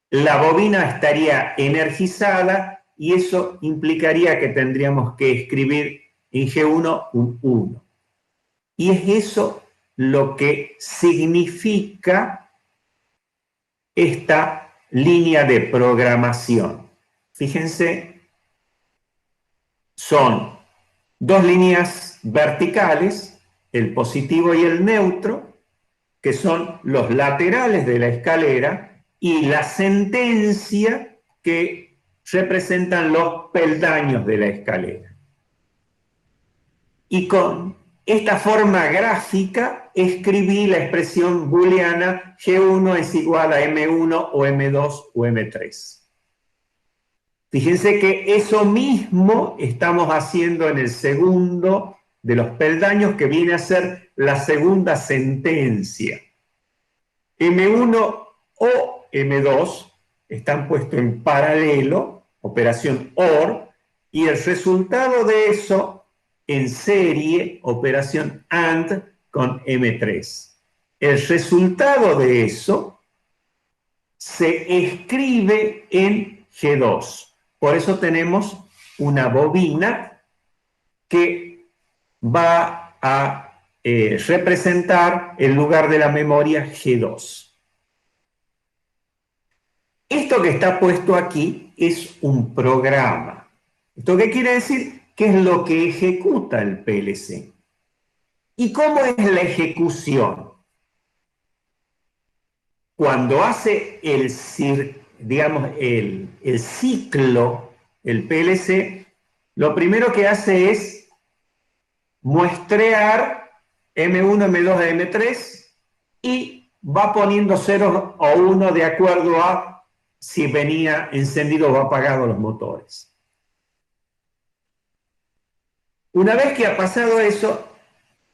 la bobina estaría energizada y eso implicaría que tendríamos que escribir en G1 un 1. Y es eso lo que significa esta línea de programación. Fíjense, son dos líneas verticales, el positivo y el neutro, que son los laterales de la escalera, y la sentencia que representan los peldaños de la escalera. Y con esta forma gráfica escribí la expresión booleana G1 es igual a M1 o M2 o M3. Fíjense que eso mismo estamos haciendo en el segundo de los peldaños, que viene a ser la segunda sentencia. M1 o M2 están puestos en paralelo, operación OR, y el resultado de eso en serie, operación AND con M3. El resultado de eso se escribe en G2. Por eso tenemos una bobina que va a representar el lugar de la memoria G2. Esto que está puesto aquí es un programa. ¿Esto qué quiere decir? ¿Qué es lo que ejecuta el PLC? ¿Y cómo es la ejecución? cuando hace digamos, el ciclo, el PLC, lo primero que hace es muestrear M1, M2, M3 y va poniendo 0 o 1 de acuerdo a si venía encendido o apagado los motores. Una vez que ha pasado eso,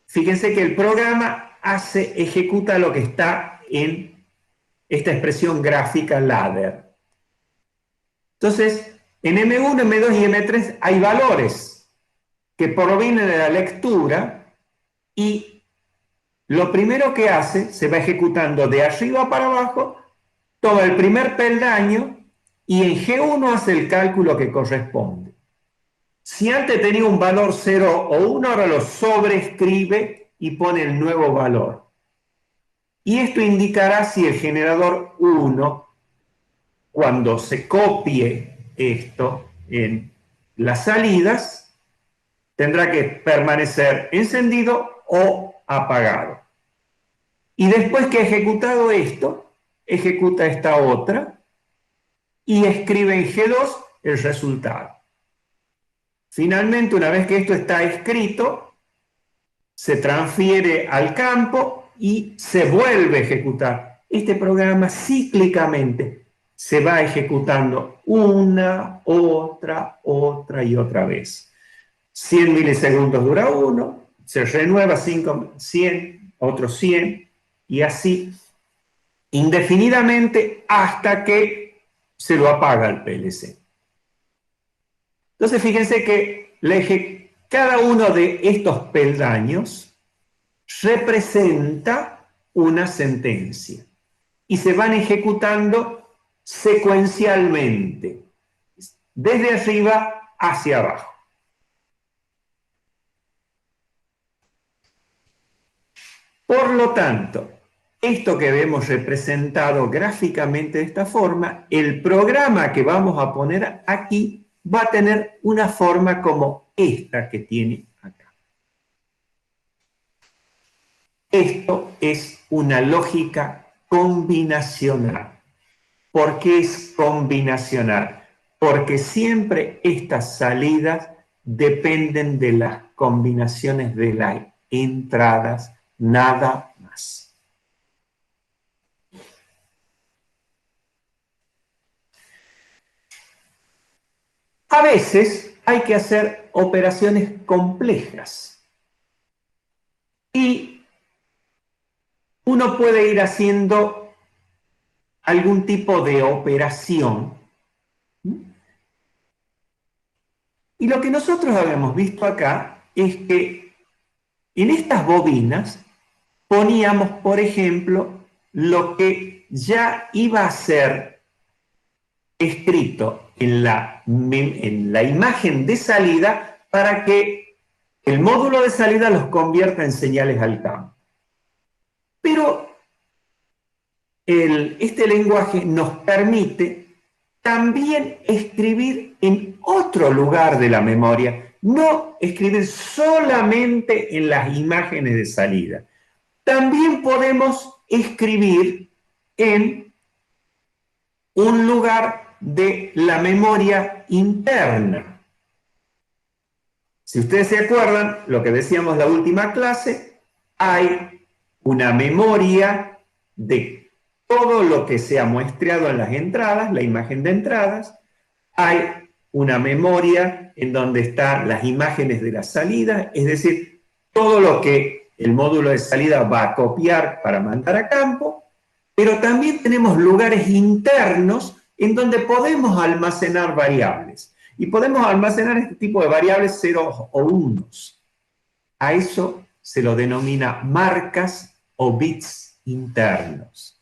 fíjense que el programa ejecuta lo que está en esta expresión gráfica ladder. Entonces, en M1, M2 y M3 hay valores que provienen de la lectura y lo primero que hace, se va ejecutando de arriba para abajo, toma el primer peldaño y en G1 hace el cálculo que corresponde. Si antes tenía un valor 0 o 1, ahora lo sobreescribe y pone el nuevo valor. Y esto indicará si el generador 1, cuando se copie esto en las salidas, tendrá que permanecer encendido o apagado. Y después que ha ejecutado esto, ejecuta esta otra y escribe en G2 el resultado. Finalmente, una vez que esto está escrito, se transfiere al campo y se vuelve a ejecutar. Este programa cíclicamente se va ejecutando una, otra y otra vez. 100 milisegundos dura uno, se renueva 100, otros 100, y así indefinidamente hasta que se lo apaga el PLC. Entonces fíjense que cada uno de estos peldaños representa una sentencia y se van ejecutando secuencialmente, desde arriba hacia abajo. Por lo tanto, esto que vemos representado gráficamente de esta forma, el programa que vamos a poner aquí va a tener una forma como esta que tiene acá. Esto es una lógica combinacional. ¿Por qué es combinacional? Porque siempre estas salidas dependen de las combinaciones de las entradas, nada más. A veces hay que hacer operaciones complejas y uno puede ir haciendo algún tipo de operación. Y lo que nosotros habíamos visto acá es que en estas bobinas poníamos, por ejemplo, lo que ya iba a ser escrito en la imagen de salida para que el módulo de salida los convierta en señales al campo. Pero este lenguaje nos permite también escribir en otro lugar de la memoria, no escribir solamente en las imágenes de salida. También podemos escribir en un lugar de la memoria interna. Si ustedes se acuerdan, lo que decíamos en la última clase, hay una memoria de todo lo que se ha muestreado en las entradas, la imagen de entradas. Hay una memoria en donde están las imágenes de la salida, es decir, todo lo que el módulo de salida va a copiar para mandar a campo, pero también tenemos lugares internos en donde podemos almacenar variables. Y podemos almacenar este tipo de variables ceros o unos. A eso se lo denomina marcas o bits internos.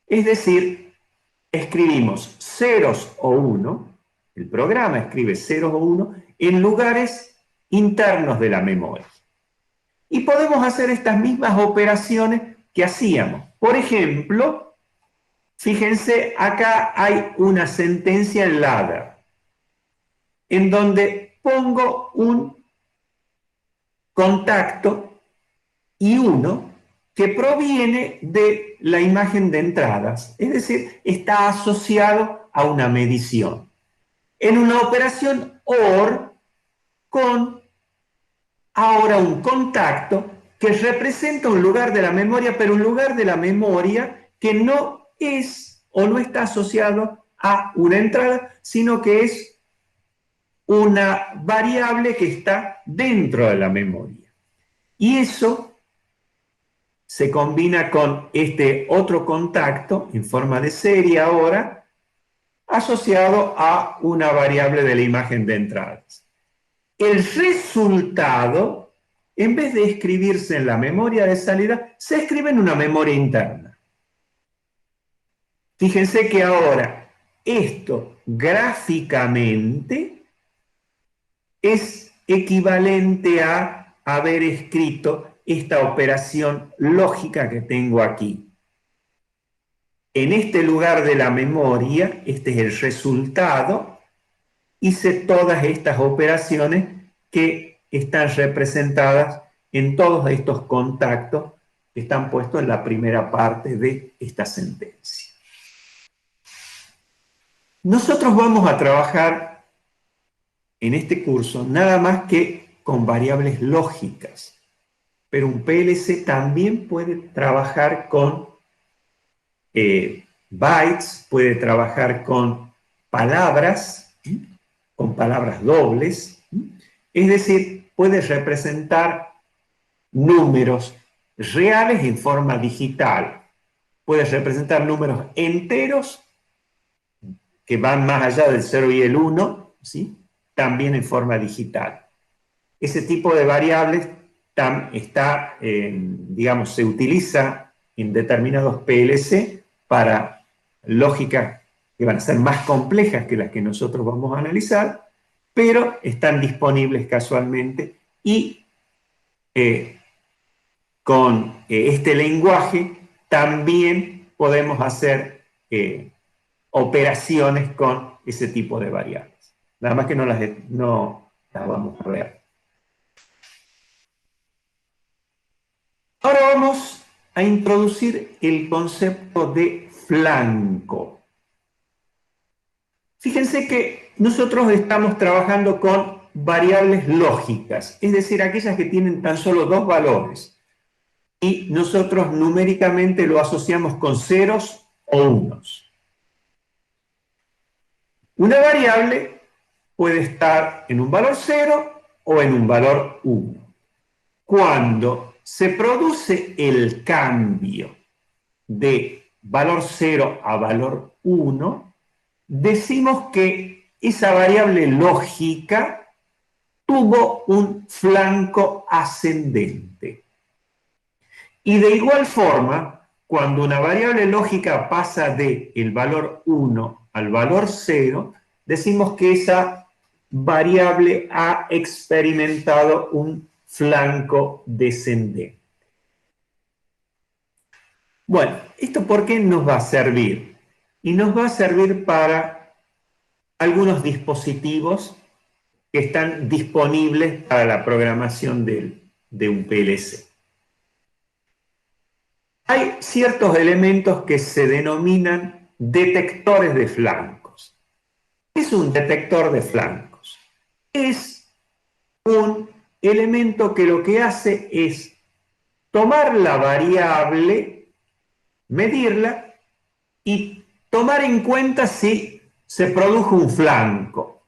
Es decir, escribimos ceros o 1, el programa escribe ceros o 1, en lugares internos de la memoria. Y podemos hacer estas mismas operaciones que hacíamos. Por ejemplo, fíjense, acá hay una sentencia en ladder, en donde pongo un contacto I1 que proviene de la imagen de entradas, es decir, está asociado a una medición. En una operación OR con ahora un contacto que representa un lugar de la memoria, pero un lugar de la memoria que no es o no está asociado a una entrada, sino que es una variable que está dentro de la memoria. Y eso se combina con este otro contacto en forma de serie ahora, asociado a una variable de la imagen de entradas. El resultado, en vez de escribirse en la memoria de salida, se escribe en una memoria interna. Fíjense que ahora esto gráficamente es equivalente a haber escrito esta operación lógica que tengo aquí. En este lugar de la memoria, este es el resultado, hice todas estas operaciones que están representadas en todos estos contactos que están puestos en la primera parte de esta sentencia. Nosotros vamos a trabajar en este curso nada más que con variables lógicas, pero un PLC también puede trabajar con bytes, puede trabajar con palabras dobles, es decir, puede representar números reales en forma digital, puede representar números enteros que van más allá del 0 y el 1, ¿sí? También en forma digital. Ese tipo de variables digamos, se utiliza en determinados PLC para lógicas que van a ser más complejas que las que nosotros vamos a analizar, pero están disponibles casualmente y con este lenguaje también podemos hacer operaciones con ese tipo de variables. Nada más que no las vamos a ver. Ahora vamos a introducir el concepto de flanco. Fíjense que nosotros estamos trabajando con variables lógicas, es decir, aquellas que tienen tan solo dos valores. Y nosotros numéricamente lo asociamos con ceros o unos. Una variable puede estar en un valor 0 o en un valor 1. Cuando se produce el cambio de valor 0 a valor 1, decimos que esa variable lógica tuvo un flanco ascendente. Y de igual forma, cuando una variable lógica pasa del valor 1 al valor 0, decimos que esa variable ha experimentado un flanco descendente. Bueno, ¿esto por qué nos va a servir? Y nos va a servir para algunos dispositivos que están disponibles para la programación de un PLC. Hay ciertos elementos que se denominan detectores de flancos. ¿Qué es un detector de flancos? Es un elemento que lo que hace es tomar la variable, medirla y tomar en cuenta si se produjo un flanco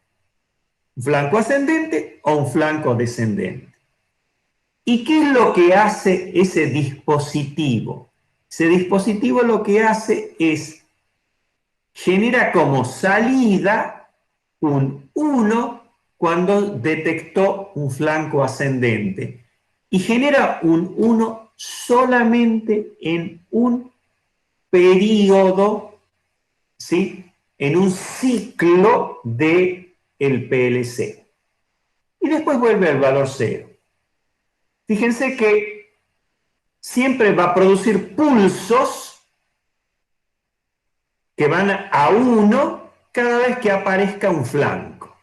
ascendente o un flanco descendente. ¿Y qué es lo que hace ese dispositivo? Ese dispositivo lo que hace es genera como salida un 1 cuando detectó un flanco ascendente y genera un 1 solamente en un periodo, ¿sí? En un ciclo del PLC. Y después vuelve al valor 0. Fíjense que siempre va a producir pulsos que van a 1 cada vez que aparezca un flanco.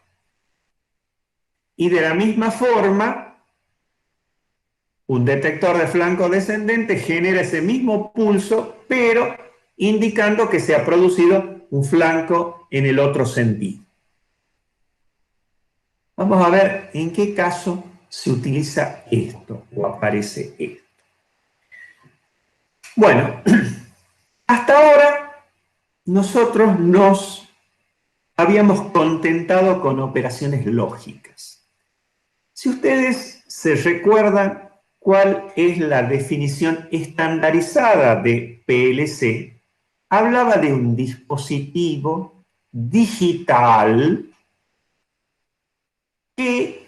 Y de la misma forma, un detector de flanco descendente genera ese mismo pulso, pero indicando que se ha producido un flanco en el otro sentido. Vamos a ver en qué caso se utiliza esto o aparece esto. Bueno, hasta ahora nosotros nos habíamos contentado con operaciones lógicas. Si ustedes se recuerdan cuál es la definición estandarizada de PLC, hablaba de un dispositivo digital que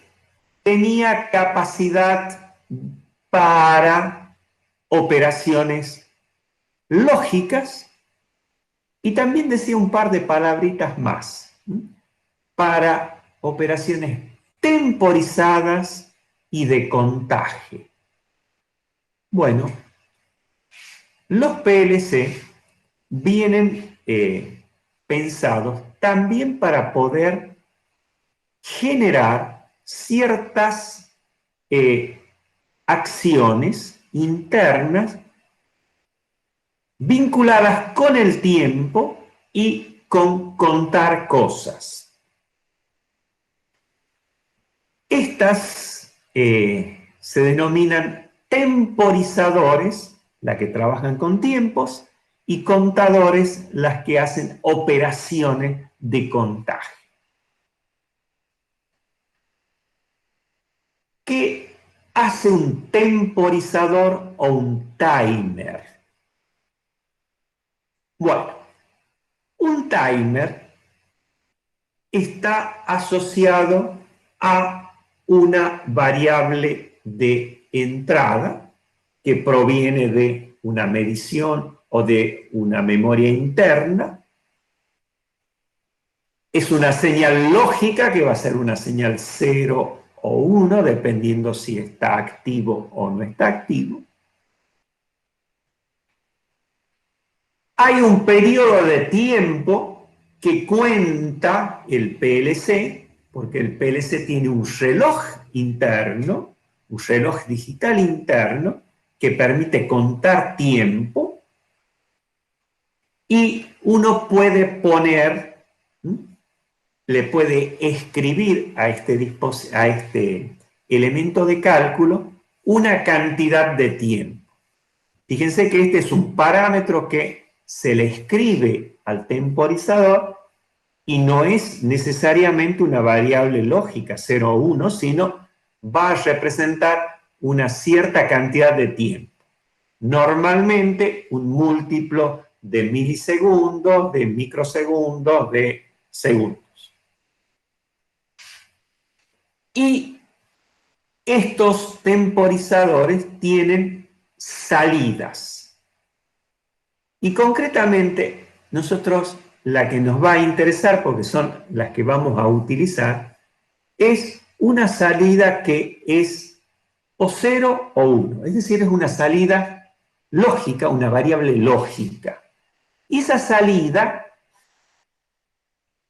tenía capacidad para operaciones lógicas y también decía un par de palabritas más, para operaciones temporizadas y de contaje. Bueno, los PLC vienen pensados también para poder generar ciertas acciones internas vinculadas con el tiempo y con contar cosas. Estas se denominan temporizadores, las que trabajan con tiempos, y contadores, las que hacen operaciones de contaje. ¿Qué hace un temporizador o un timer? Bueno, un timer está asociado a una variable de entrada que proviene de una medición o de una memoria interna. Es una señal lógica que va a ser una señal 0 o 1, dependiendo si está activo o no está activo. Hay un periodo de tiempo que cuenta el PLC, porque el PLC tiene un reloj interno, un reloj digital interno, que permite contar tiempo, y uno puede poner, le puede escribir a este elemento de cálculo una cantidad de tiempo. Fíjense que este es un parámetro que se le escribe al temporizador y no es necesariamente una variable lógica 0 o 1, sino va a representar una cierta cantidad de tiempo. Normalmente un múltiplo de milisegundos, de microsegundos, de segundos. Y estos temporizadores tienen salidas. Y concretamente, nosotros la que nos va a interesar, porque son las que vamos a utilizar, es una salida que es o 0 o 1. Es decir, es una salida lógica, una variable lógica. Y esa salida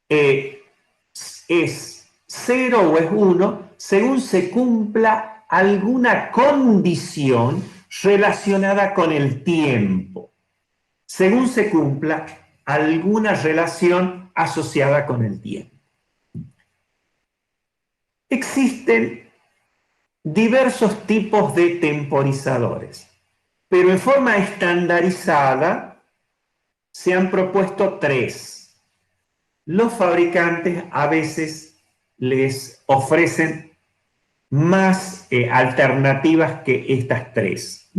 es 0 o es 1 según se cumpla alguna condición relacionada con el tiempo, según se cumpla alguna relación asociada con el tiempo. Existen diversos tipos de temporizadores, pero en forma estandarizada se han propuesto 3. Los fabricantes a veces les ofrecen más alternativas que estas 3.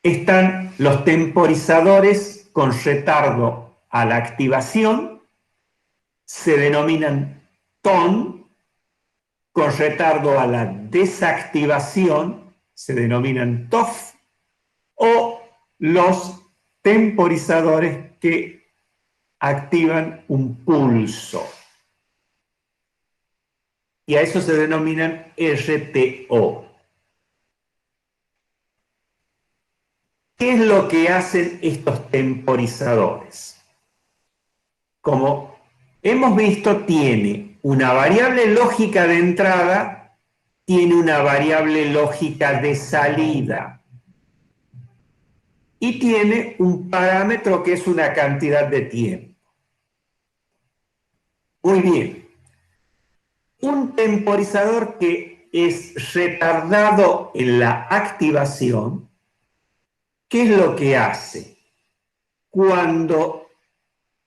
Están los temporizadores con retardo a la activación, se denominan TON, con retardo a la desactivación, se denominan TOF, o los temporizadores que activan un pulso. Y a eso se denominan RTO. ¿Qué es lo que hacen estos temporizadores? Como hemos visto, tiene una variable lógica de entrada tiene una variable lógica de salida y tiene un parámetro que es una cantidad de tiempo. Muy bien. Un temporizador que es retardado en la activación, ¿qué es lo que hace? Cuando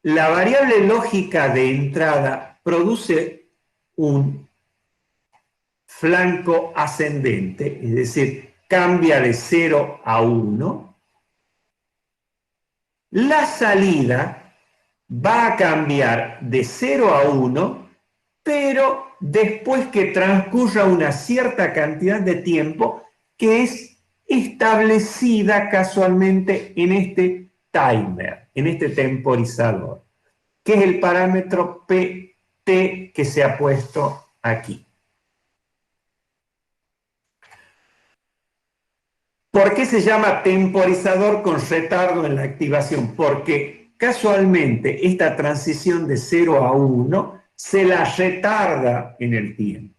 la variable lógica de entrada produce un flanco ascendente, es decir, cambia de 0 a 1, la salida va a cambiar de 0 a 1, pero después que transcurra una cierta cantidad de tiempo que es establecida casualmente en este timer, en este temporizador, que es el parámetro PT que se ha puesto aquí. ¿Por qué se llama temporizador con retardo en la activación? Porque casualmente esta transición de 0 a 1 se la retarda en el tiempo.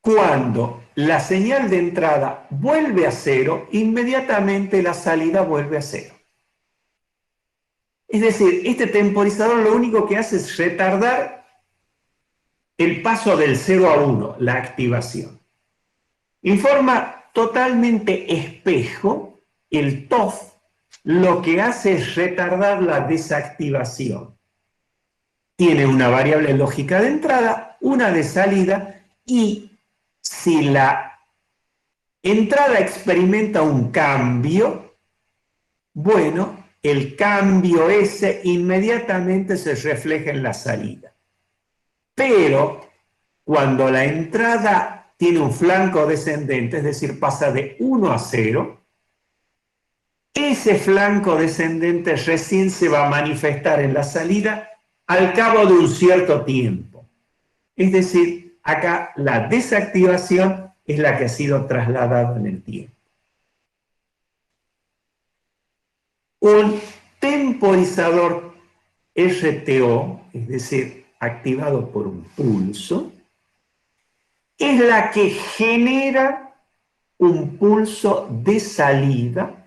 Cuando la señal de entrada vuelve a 0, inmediatamente la salida vuelve a 0. Es decir, este temporizador lo único que hace es retardar el paso del 0 a 1, la activación. En forma totalmente espejo, el TOF lo que hace es retardar la desactivación. Tiene una variable lógica de entrada, una de salida, y si la entrada experimenta un cambio, bueno, el cambio ese inmediatamente se refleja en la salida. Pero cuando la entrada tiene un flanco descendente, es decir, pasa de 1 a 0, ese flanco descendente recién se va a manifestar en la salida al cabo de un cierto tiempo. Es decir, acá la desactivación es la que ha sido trasladada en el tiempo. Un temporizador RTO, es decir, activado por un pulso, es la que genera un pulso de salida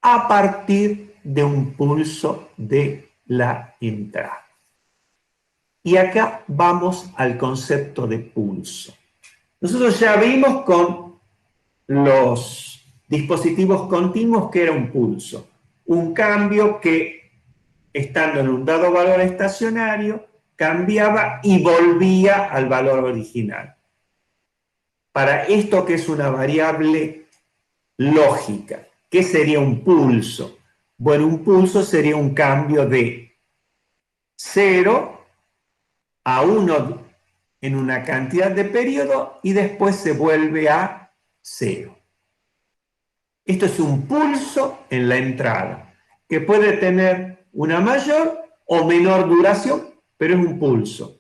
a partir de un pulso de la entrada. Y acá vamos al concepto de pulso. Nosotros ya vimos con los dispositivos continuos que era un pulso, un cambio que, estando en un dado valor estacionario, cambiaba y volvía al valor original. Para esto que es una variable lógica, ¿qué sería un pulso? Bueno, un pulso sería un cambio de 0 a 1 en una cantidad de periodo y después se vuelve a 0. Esto es un pulso en la entrada, que puede tener una mayor o menor duración, pero es un pulso.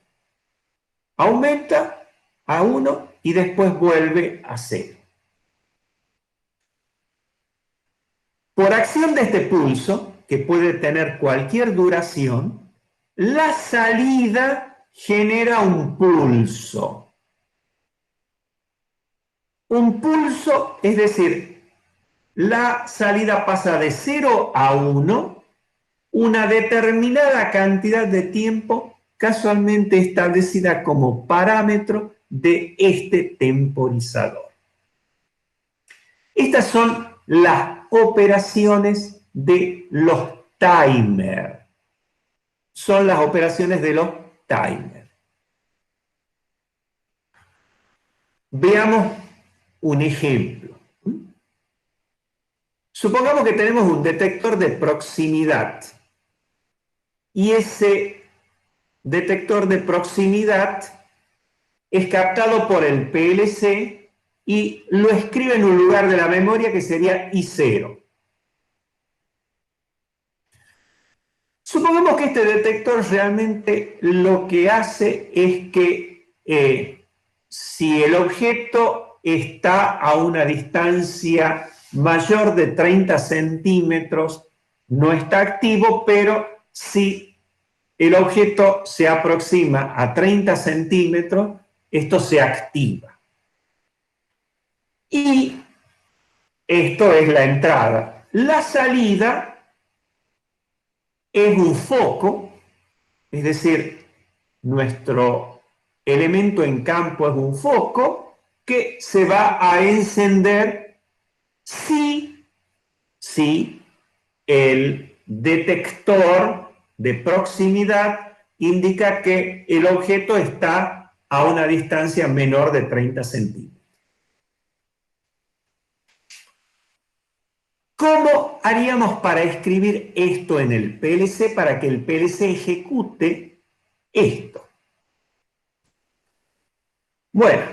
Aumenta a 1 y después vuelve a 0. Por acción de este pulso, que puede tener cualquier duración, la salida genera un pulso. Un pulso, es decir, la salida pasa de 0 a 1, una determinada cantidad de tiempo casualmente establecida como parámetro de este temporizador. Estas son las operaciones de los timers. Son las operaciones de los timers. Veamos un ejemplo. Supongamos que tenemos un detector de proximidad y ese detector de proximidad es captado por el PLC y lo escribe en un lugar de la memoria que sería I0. Supongamos que este detector realmente lo que hace es que si el objeto está a una distancia mayor de 30 centímetros, no está activo, pero si el objeto se aproxima a 30 centímetros, esto se activa. Y esto es la entrada. La salida es un foco, es decir, nuestro elemento en campo es un foco que se va a encender si el detector de proximidad indica que el objeto está a una distancia menor de 30 centímetros. ¿Cómo haríamos para escribir esto en el PLC para que el PLC ejecute esto? Bueno,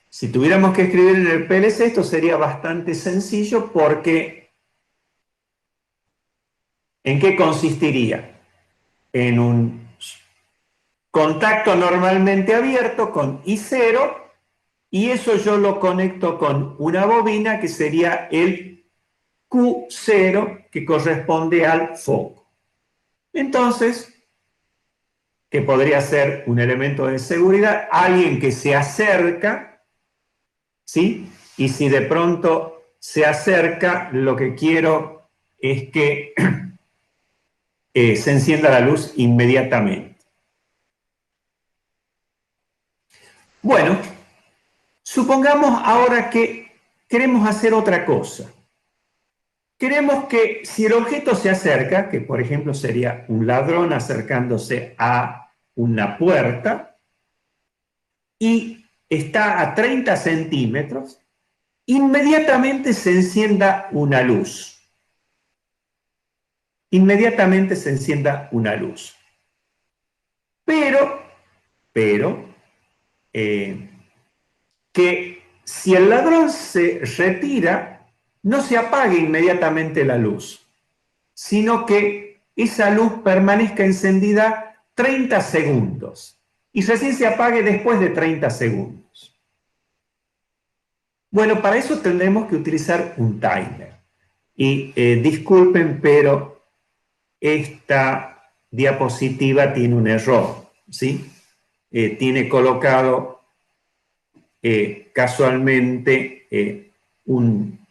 si tuviéramos que escribir en el PLC, esto sería bastante sencillo porque ¿en qué consistiría? En un contacto normalmente abierto con I0 y eso yo lo conecto con una bobina que sería el Q0 que corresponde al foco. Entonces, que podría ser un elemento de seguridad, alguien que se acerca, ¿sí? Y si de pronto se acerca, lo que quiero es que se encienda la luz inmediatamente. Bueno, supongamos ahora que queremos hacer otra cosa. Queremos que si el objeto se acerca, que por ejemplo sería un ladrón acercándose a una puerta y está a 30 centímetros, inmediatamente se encienda una luz. Inmediatamente se encienda una luz. Pero que si el ladrón se retira, no se apague inmediatamente la luz, sino que esa luz permanezca encendida 30 segundos y recién se apague después de 30 segundos. Bueno, para eso tendremos que utilizar un timer. Y disculpen, pero esta diapositiva tiene un error, ¿sí? Tiene colocado casualmente un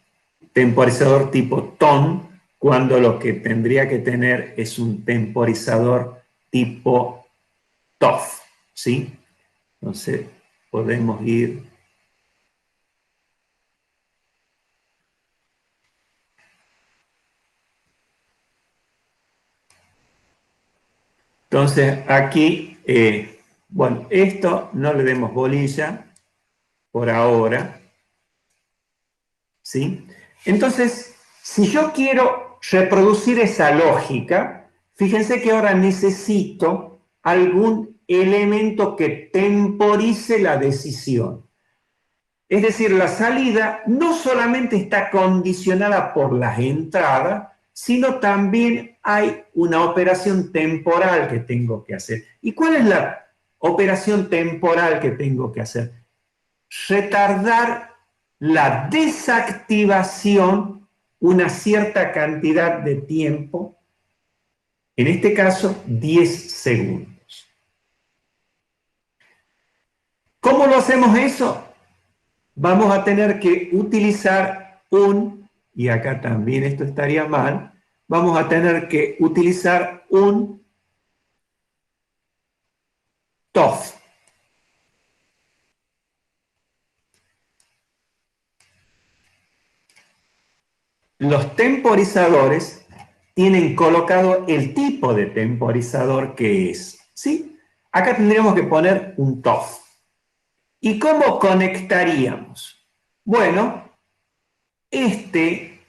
temporizador tipo TON, cuando lo que tendría que tener es un temporizador tipo TOF, ¿sí? Entonces, podemos ir... Entonces, aquí, bueno, esto no le demos bolilla por ahora, ¿sí? Entonces, si yo quiero reproducir esa lógica, fíjense que ahora necesito algún elemento que temporice la decisión. Es decir, la salida no solamente está condicionada por las entradas, sino también hay una operación temporal que tengo que hacer. ¿Y cuál es la operación temporal que tengo que hacer? Retardar la desactivación una cierta cantidad de tiempo, en este caso 10 segundos. ¿Cómo lo hacemos eso? Vamos a tener que utilizar y acá también esto estaría mal, vamos a tener que utilizar un TOF. Los temporizadores tienen colocado el tipo de temporizador que es, ¿sí? Acá tendríamos que poner un TOF. ¿Y cómo conectaríamos? Bueno, este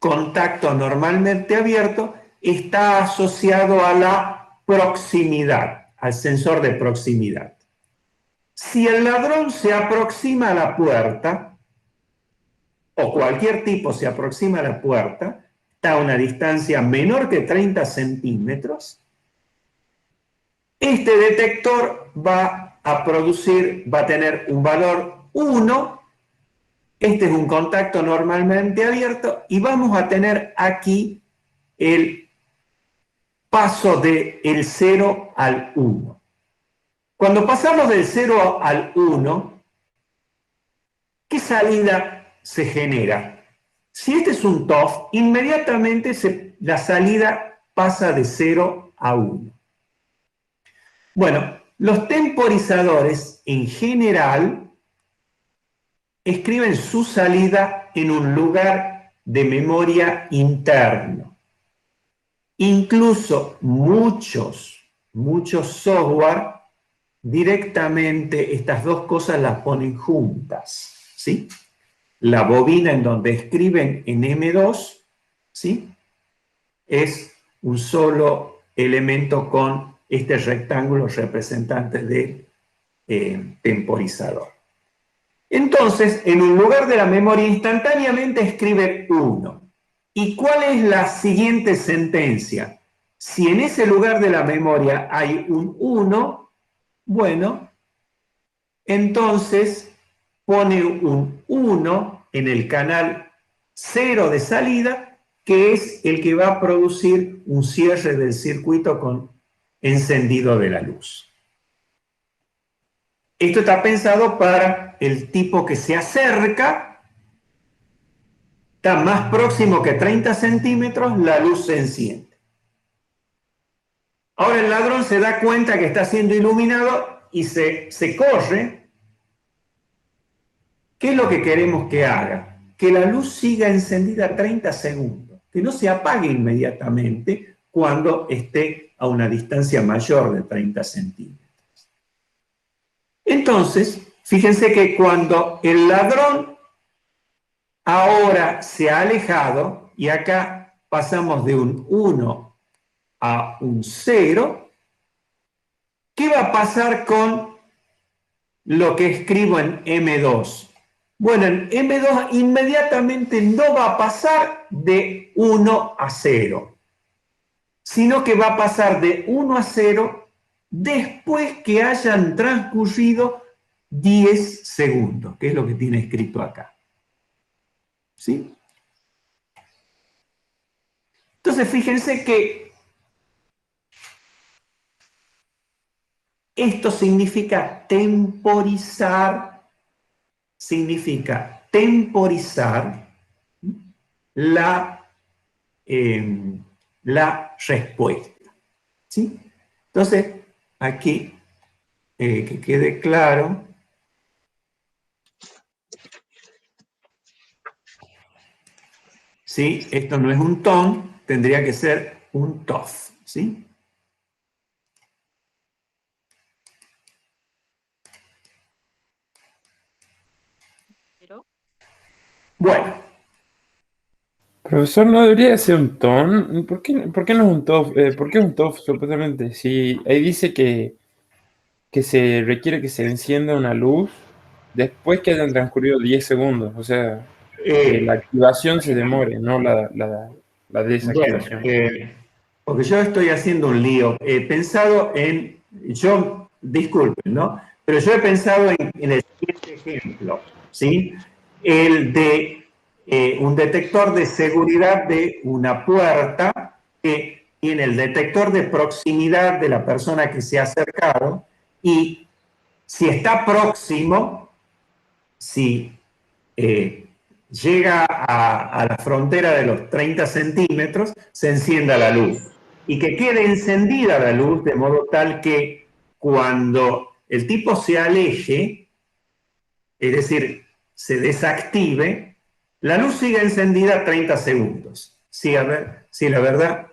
contacto normalmente abierto está asociado a la proximidad, al sensor de proximidad. Si el ladrón se aproxima a la puerta, o cualquier tipo se aproxima a la puerta, está a una distancia menor que 30 centímetros, este detector va a tener un valor 1, este es un contacto normalmente abierto, y vamos a tener aquí el paso del 0 al 1. Cuando pasamos del 0 al 1, ¿qué salida se genera? Si este es un TOF, inmediatamente la salida pasa de 0 a 1. Bueno, los temporizadores en general escriben su salida en un lugar de memoria interno. Incluso muchos software directamente estas dos cosas las ponen juntas, ¿sí? La bobina en donde escriben en M2, ¿sí? Es un solo elemento con este rectángulo representante del temporizador. Entonces, en un lugar de la memoria instantáneamente escribe 1. ¿Y cuál es la siguiente sentencia? Si en ese lugar de la memoria hay un 1, bueno, entonces pone un 1 en el canal 0 de salida, que es el que va a producir un cierre del circuito con encendido de la luz. Esto está pensado para el tipo que se acerca, está más próximo que 30 centímetros, la luz se enciende. Ahora el ladrón se da cuenta que está siendo iluminado y se corre. ¿Qué es lo que queremos que haga? Que la luz siga encendida 30 segundos, que no se apague inmediatamente cuando esté a una distancia mayor de 30 centímetros. Entonces, fíjense que cuando el ladrón ahora se ha alejado, y acá pasamos de un 1 a un 0, ¿qué va a pasar con lo que escribo en M2? Bueno, en M2 inmediatamente no va a pasar de 1 a 0, sino que va a pasar de 1 a 0 después que hayan transcurrido 10 segundos, que es lo que tiene escrito acá. ¿Sí? Entonces, fíjense que esto significa temporizar la respuesta. ¿Sí? Entonces, aquí, que quede claro, ¿sí? Esto no es un TON, tendría que ser un TOF, ¿sí? Bueno. Profesor, ¿no debería ser un TON? ¿Por qué no es un TOF? ¿Por qué es un TOF, supuestamente? Si ahí dice que se requiere que se encienda una luz después que hayan transcurrido 10 segundos. O sea, que la activación se demore, no la Bueno, desactivación. porque yo estoy haciendo un lío. He pensado en, disculpen, ¿no? Pero yo he pensado en el siguiente ejemplo, ¿sí? El de un detector de seguridad de una puerta que tiene el detector de proximidad de la persona que se ha acercado y si está próximo, si llega a la frontera de los 30 centímetros, se encienda la luz. Y que quede encendida la luz de modo tal que cuando el tipo se aleje, es decir, se desactive, la luz siga encendida 30 segundos. Sí, a ver, sí, la verdad.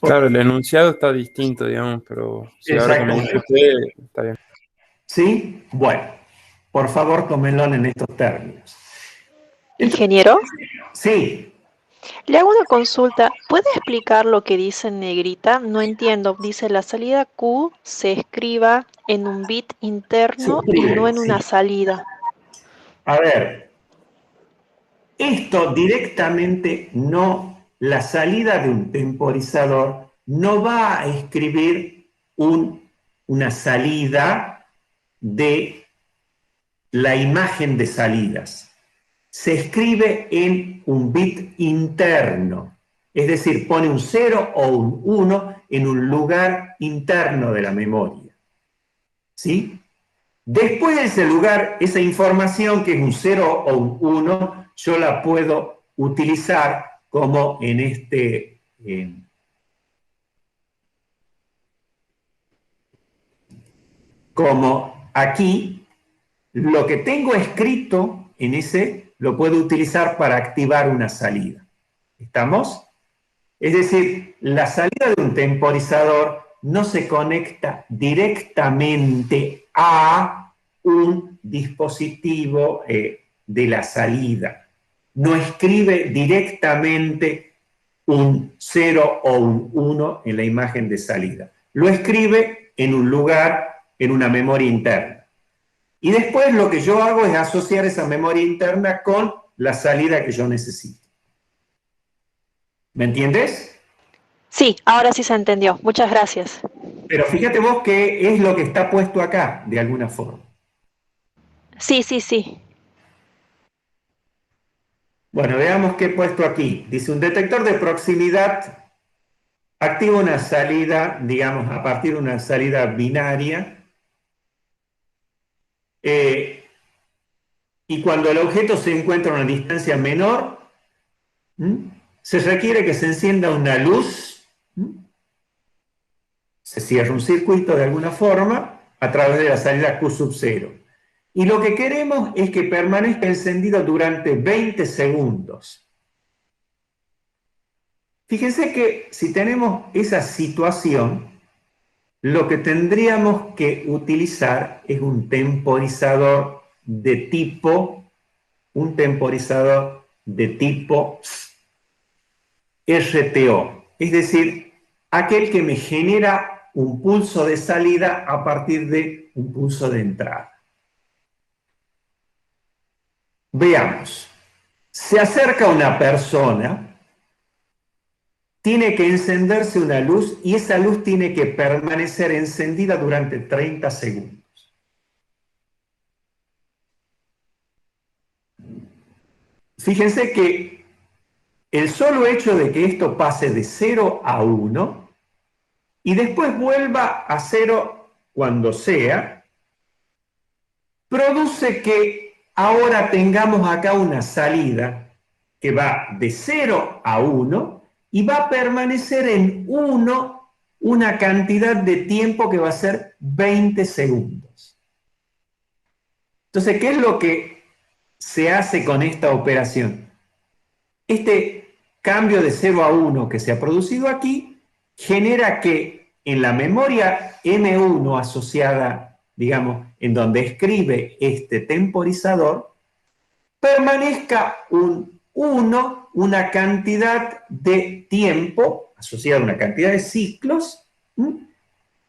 Claro, el enunciado está distinto, digamos, pero si ahora que me dice usted, está bien. ¿Sí? Bueno, por favor, tómenlo en estos términos. Ingeniero, Sí. le hago una consulta. ¿Puede explicar lo que dice en negrita? No entiendo. Dice la salida Q se escriba en un bit interno y no en una salida. A ver, esto directamente no, la salida de un temporizador no va a escribir una salida de la imagen de salidas. Se escribe en un bit interno. Es decir, pone un 0 o un 1 en un lugar interno de la memoria. ¿Sí? Después de ese lugar, esa información que es un 0 o un 1, yo la puedo utilizar como en este... como aquí, lo que tengo escrito en ese lo puedo utilizar para activar una salida. ¿Estamos? Es decir, la salida de un temporizador no se conecta directamente a un dispositivo de la salida. No escribe directamente un 0 o un 1 en la imagen de salida. Lo escribe en un lugar, en una memoria interna. Y después lo que yo hago es asociar esa memoria interna con la salida que yo necesito. ¿Me entiendes? Sí, ahora sí se entendió. Muchas gracias. Pero fíjate vos qué es lo que está puesto acá, de alguna forma. Sí, sí, sí. Bueno, veamos qué he puesto aquí. Dice, un detector de proximidad activa una salida, digamos, a partir de una salida binaria, y cuando el objeto se encuentra a una distancia menor, se requiere que se encienda una luz, se cierra un circuito de alguna forma a través de la salida Q sub 0. Y lo que queremos es que permanezca encendido durante 20 segundos. Fíjense que si tenemos esa situación, lo que tendríamos que utilizar es un temporizador de tipo RTO, es decir, aquel que me genera un pulso de salida a partir de un pulso de entrada. Veamos, se acerca una persona, tiene que encenderse una luz y esa luz tiene que permanecer encendida durante 30 segundos. Fíjense que el solo hecho de que esto pase de 0 a 1 y después vuelva a 0 cuando sea, produce que ahora tengamos acá una salida que va de 0 a 1 y va a permanecer en 1 una cantidad de tiempo que va a ser 20 segundos. Entonces, ¿qué es lo que se hace con esta operación? Este cambio de 0 a 1 que se ha producido aquí genera que en la memoria M1 asociada, digamos, en donde escribe este temporizador, permanezca un 1, una cantidad de tiempo, asociada a una cantidad de ciclos,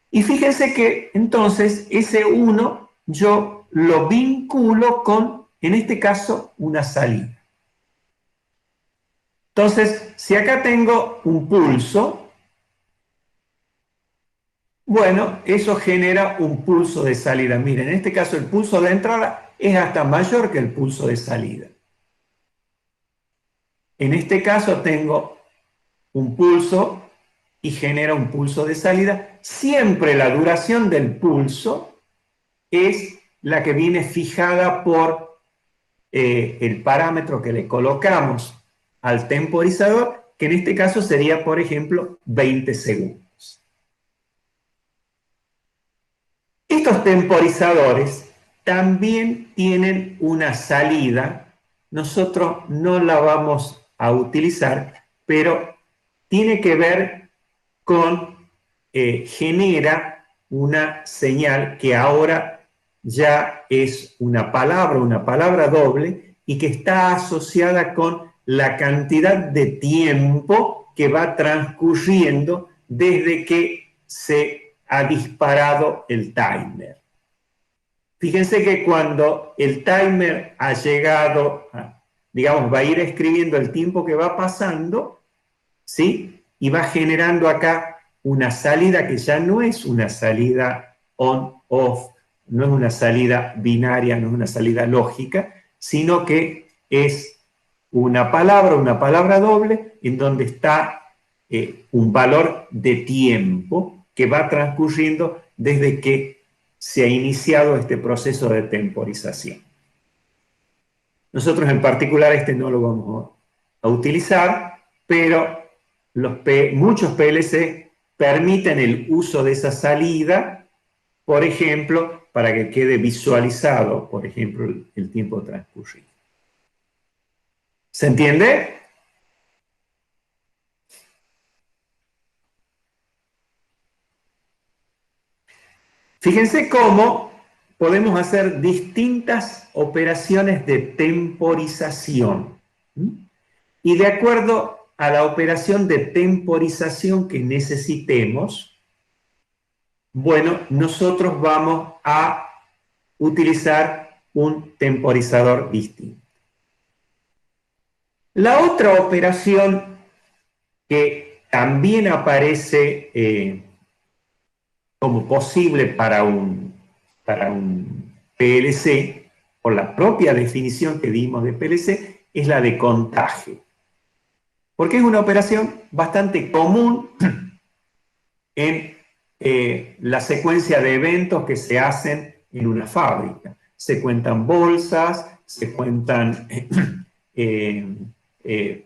y fíjense que entonces ese 1 yo lo vinculo con, en este caso, una salida. Entonces, si acá tengo un pulso, bueno, eso genera un pulso de salida. Miren, en este caso el pulso de entrada es hasta mayor que el pulso de salida. En este caso tengo un pulso y genera un pulso de salida. Siempre la duración del pulso es la que viene fijada por el parámetro que le colocamos al temporizador, que en este caso sería, por ejemplo, 20 segundos. Estos temporizadores también tienen una salida. Nosotros no la vamos a utilizar, pero tiene que ver con, genera una señal que ahora ya es una palabra doble, y que está asociada con la cantidad de tiempo que va transcurriendo desde que se ha disparado el timer. Fíjense que cuando el timer ha llegado, digamos, va a ir escribiendo el tiempo que va pasando, ¿sí? Y va generando acá una salida que ya no es una salida on-off, no es una salida binaria, no es una salida lógica, sino que es una palabra doble, en donde está un valor de tiempo que va transcurriendo desde que se ha iniciado este proceso de temporización. Nosotros en particular este no lo vamos a utilizar, pero muchos PLC permiten el uso de esa salida, por ejemplo, para que quede visualizado, por ejemplo, el tiempo transcurrido. ¿Se entiende? Fíjense cómo podemos hacer distintas operaciones de temporización. Y de acuerdo a la operación de temporización que necesitemos, bueno, nosotros vamos a utilizar un temporizador distinto. La otra operación que también aparece como posible para un PLC, por la propia definición que dimos de PLC, es la de contaje. Porque es una operación bastante común en la secuencia de eventos que se hacen en una fábrica. Se cuentan bolsas, se cuentan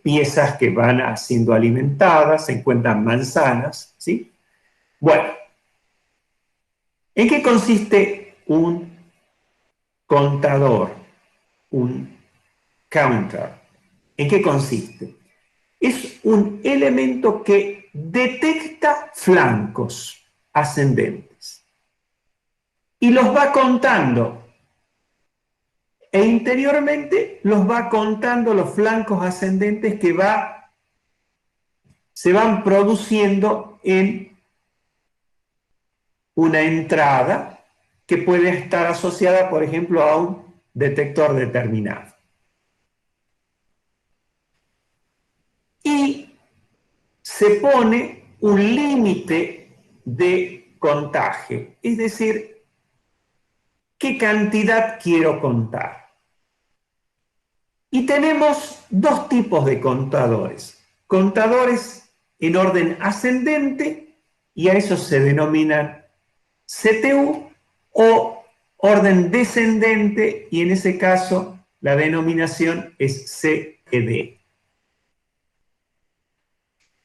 piezas que van siendo alimentadas, se cuentan manzanas, ¿sí? Bueno, ¿en qué consiste un contador, un counter? ¿En qué consiste? Es un elemento que detecta flancos ascendentes y los va contando, e interiormente los va contando los flancos ascendentes que se van produciendo en una entrada que puede estar asociada, por ejemplo, a un detector determinado. Y se pone un límite de contaje, es decir, ¿qué cantidad quiero contar? Y tenemos dos tipos de contadores. Contadores en orden ascendente, y a esos se denominan CTU, o orden descendente, y en ese caso la denominación es CTD.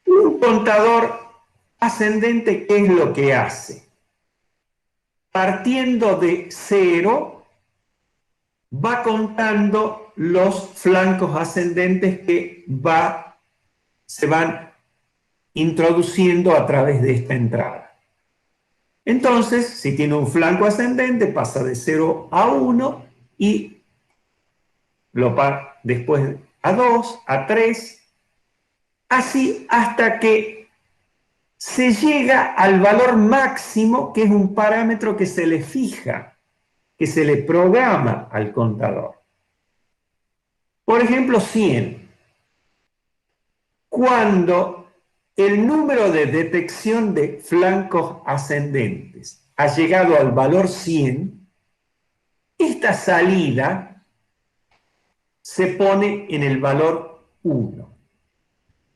Un contador ascendente, ¿qué es lo que hace? Partiendo de 0, va contando los flancos ascendentes que se van introduciendo a través de esta entrada. Entonces, si tiene un flanco ascendente, pasa de 0 a 1 y después a 2, a 3, así hasta que se llega al valor máximo, que es un parámetro que se le fija, que se le programa al contador. Por ejemplo, 100. Cuando el número de detección de flancos ascendentes ha llegado al valor 100, esta salida se pone en el valor 1.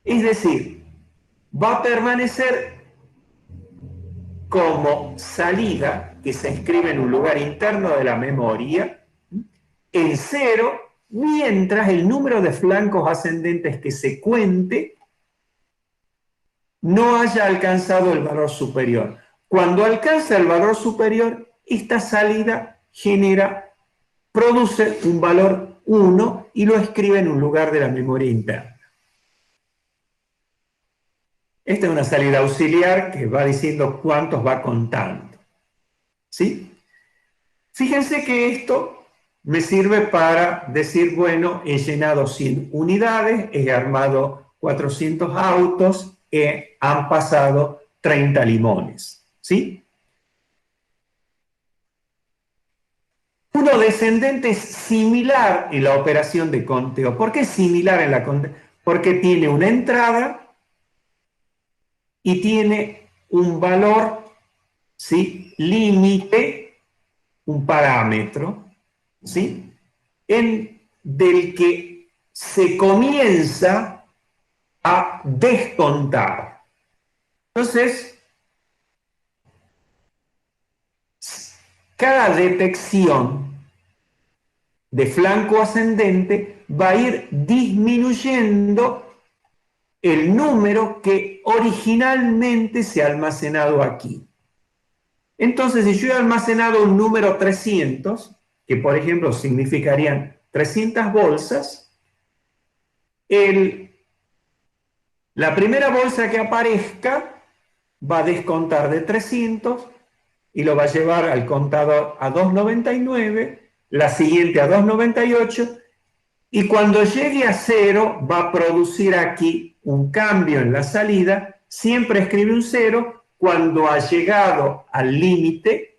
Es decir, va a permanecer como salida, que se inscribe en un lugar interno de la memoria, en 0, mientras el número de flancos ascendentes que se cuente no haya alcanzado el valor superior. Cuando alcanza el valor superior, esta salida produce un valor 1 y lo escribe en un lugar de la memoria interna. Esta es una salida auxiliar que va diciendo cuántos va contando. ¿Sí? Fíjense que esto me sirve para decir, bueno, he llenado 100 unidades, he armado 400 autos, han pasado 30 limones. ¿Sí? Uno descendente es similar en la operación de conteo. ¿Por qué es similar en la conteo? Porque tiene una entrada y tiene un valor, ¿sí?, límite, un parámetro, ¿sí?, del que se comienza a descontar. Entonces, cada detección de flanco ascendente va a ir disminuyendo el número que originalmente se ha almacenado aquí. Entonces, si yo he almacenado un número 300, que por ejemplo significarían 300 bolsas, la primera bolsa que aparezca va a descontar de 300 y lo va a llevar al contador a 2,99, la siguiente a 2,98, y cuando llegue a 0 va a producir aquí un cambio en la salida, siempre escribe un 0, cuando ha llegado al límite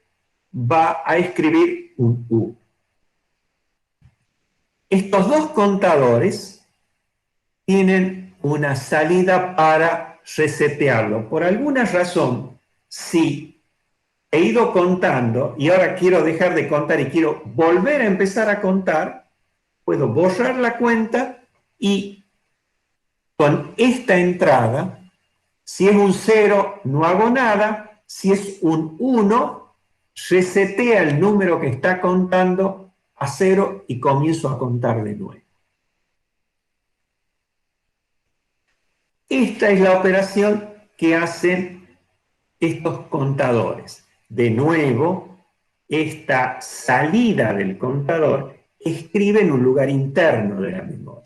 va a escribir un U. Estos dos contadores tienen una salida para resetearlo. Por alguna razón, si he ido contando y ahora quiero dejar de contar y quiero volver a empezar a contar, puedo borrar la cuenta y con esta entrada, si es un 0 no hago nada, si es un 1, resetea el número que está contando a 0 y comienzo a contar de nuevo. Esta es la operación que hacen estos contadores. De nuevo, esta salida del contador escribe en un lugar interno de la memoria.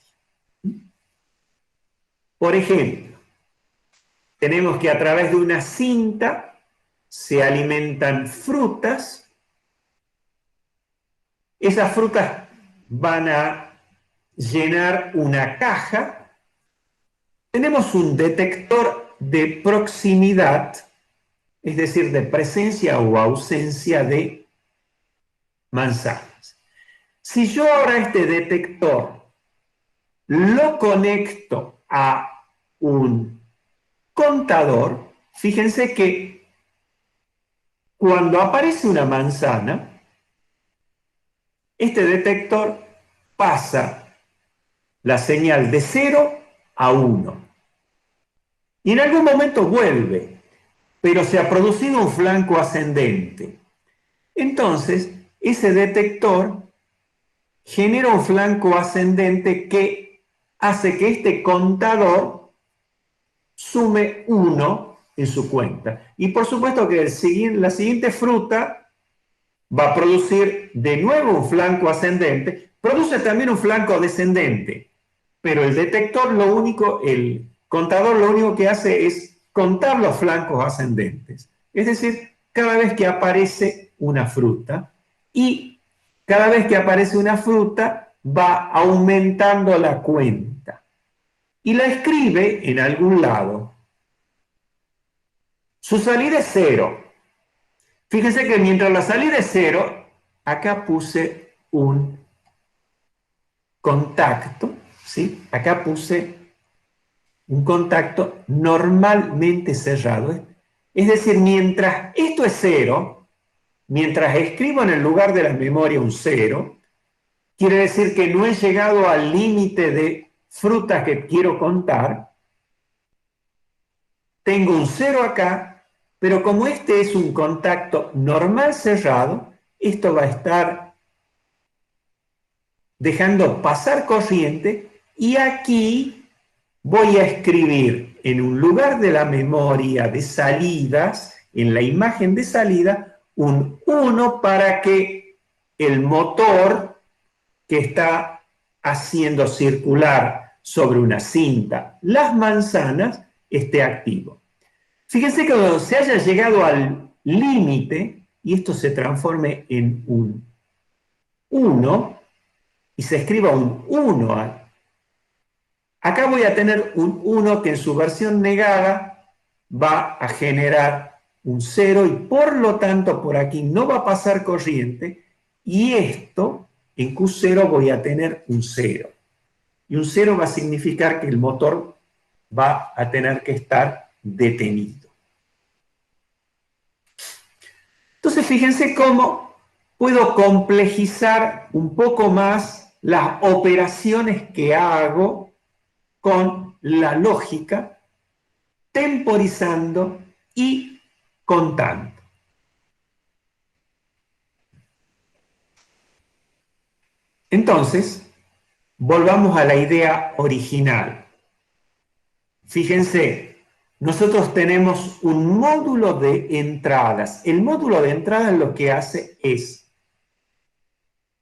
Por ejemplo, tenemos que a través de una cinta se alimentan frutas. Esas frutas van a llenar una caja. Tenemos un detector de proximidad, es decir, de presencia o ausencia de manzanas. Si yo ahora este detector lo conecto a un contador, fíjense que cuando aparece una manzana, este detector pasa la señal de 0 a 1. Y en algún momento vuelve, pero se ha producido un flanco ascendente. Entonces, ese detector genera un flanco ascendente que hace que este contador sume 1 en su cuenta. Y por supuesto que la siguiente fruta va a producir de nuevo un flanco ascendente, produce también un flanco descendente, pero el detector el contador lo único que hace es contar los flancos ascendentes. Es decir, cada vez que aparece una fruta, y cada vez que aparece una fruta va aumentando la cuenta. Y la escribe en algún lado. Su salida es 0. Fíjense que mientras la salida es 0, acá puse un contacto, ¿sí? Acá puse un contacto normalmente cerrado. Es decir, mientras esto es 0, mientras escribo en el lugar de la memoria un 0, quiere decir que no he llegado al límite de frutas que quiero contar. Tengo un 0 acá, pero como este es un contacto normal cerrado, esto va a estar dejando pasar corriente y aquí voy a escribir en un lugar de la memoria de salidas, en la imagen de salida, un 1 para que el motor que está haciendo circular sobre una cinta las manzanas esté activo. Fíjense que cuando se haya llegado al límite y esto se transforme en un 1 y se escriba un 1, acá voy a tener un 1 que en su versión negada va a generar un 0 y por lo tanto por aquí no va a pasar corriente y esto en Q0 voy a tener un 0. Y un 0 va a significar que el motor va a tener que estar detenido. Entonces fíjense cómo puedo complejizar un poco más las operaciones que hago con la lógica, temporizando y contando. Entonces, volvamos a la idea original. Fíjense, nosotros tenemos un módulo de entradas. El módulo de entradas lo que hace es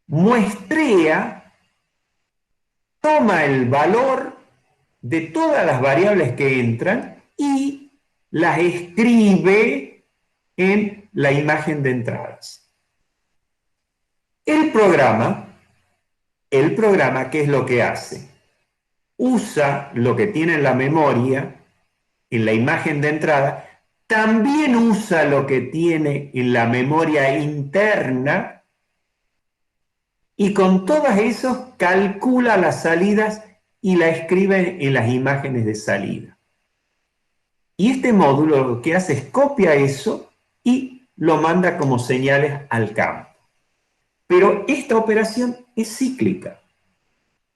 muestrea, toma el valor de todas las variables que entran y las escribe en la imagen de entradas. El programa, ¿qué es lo que hace? Usa lo que tiene en la memoria, en la imagen de entrada, también usa lo que tiene en la memoria interna y con todas esos calcula las salidas y la escribe en las imágenes de salida. Y este módulo lo que hace es copia eso y lo manda como señales al campo. Pero esta operación es cíclica.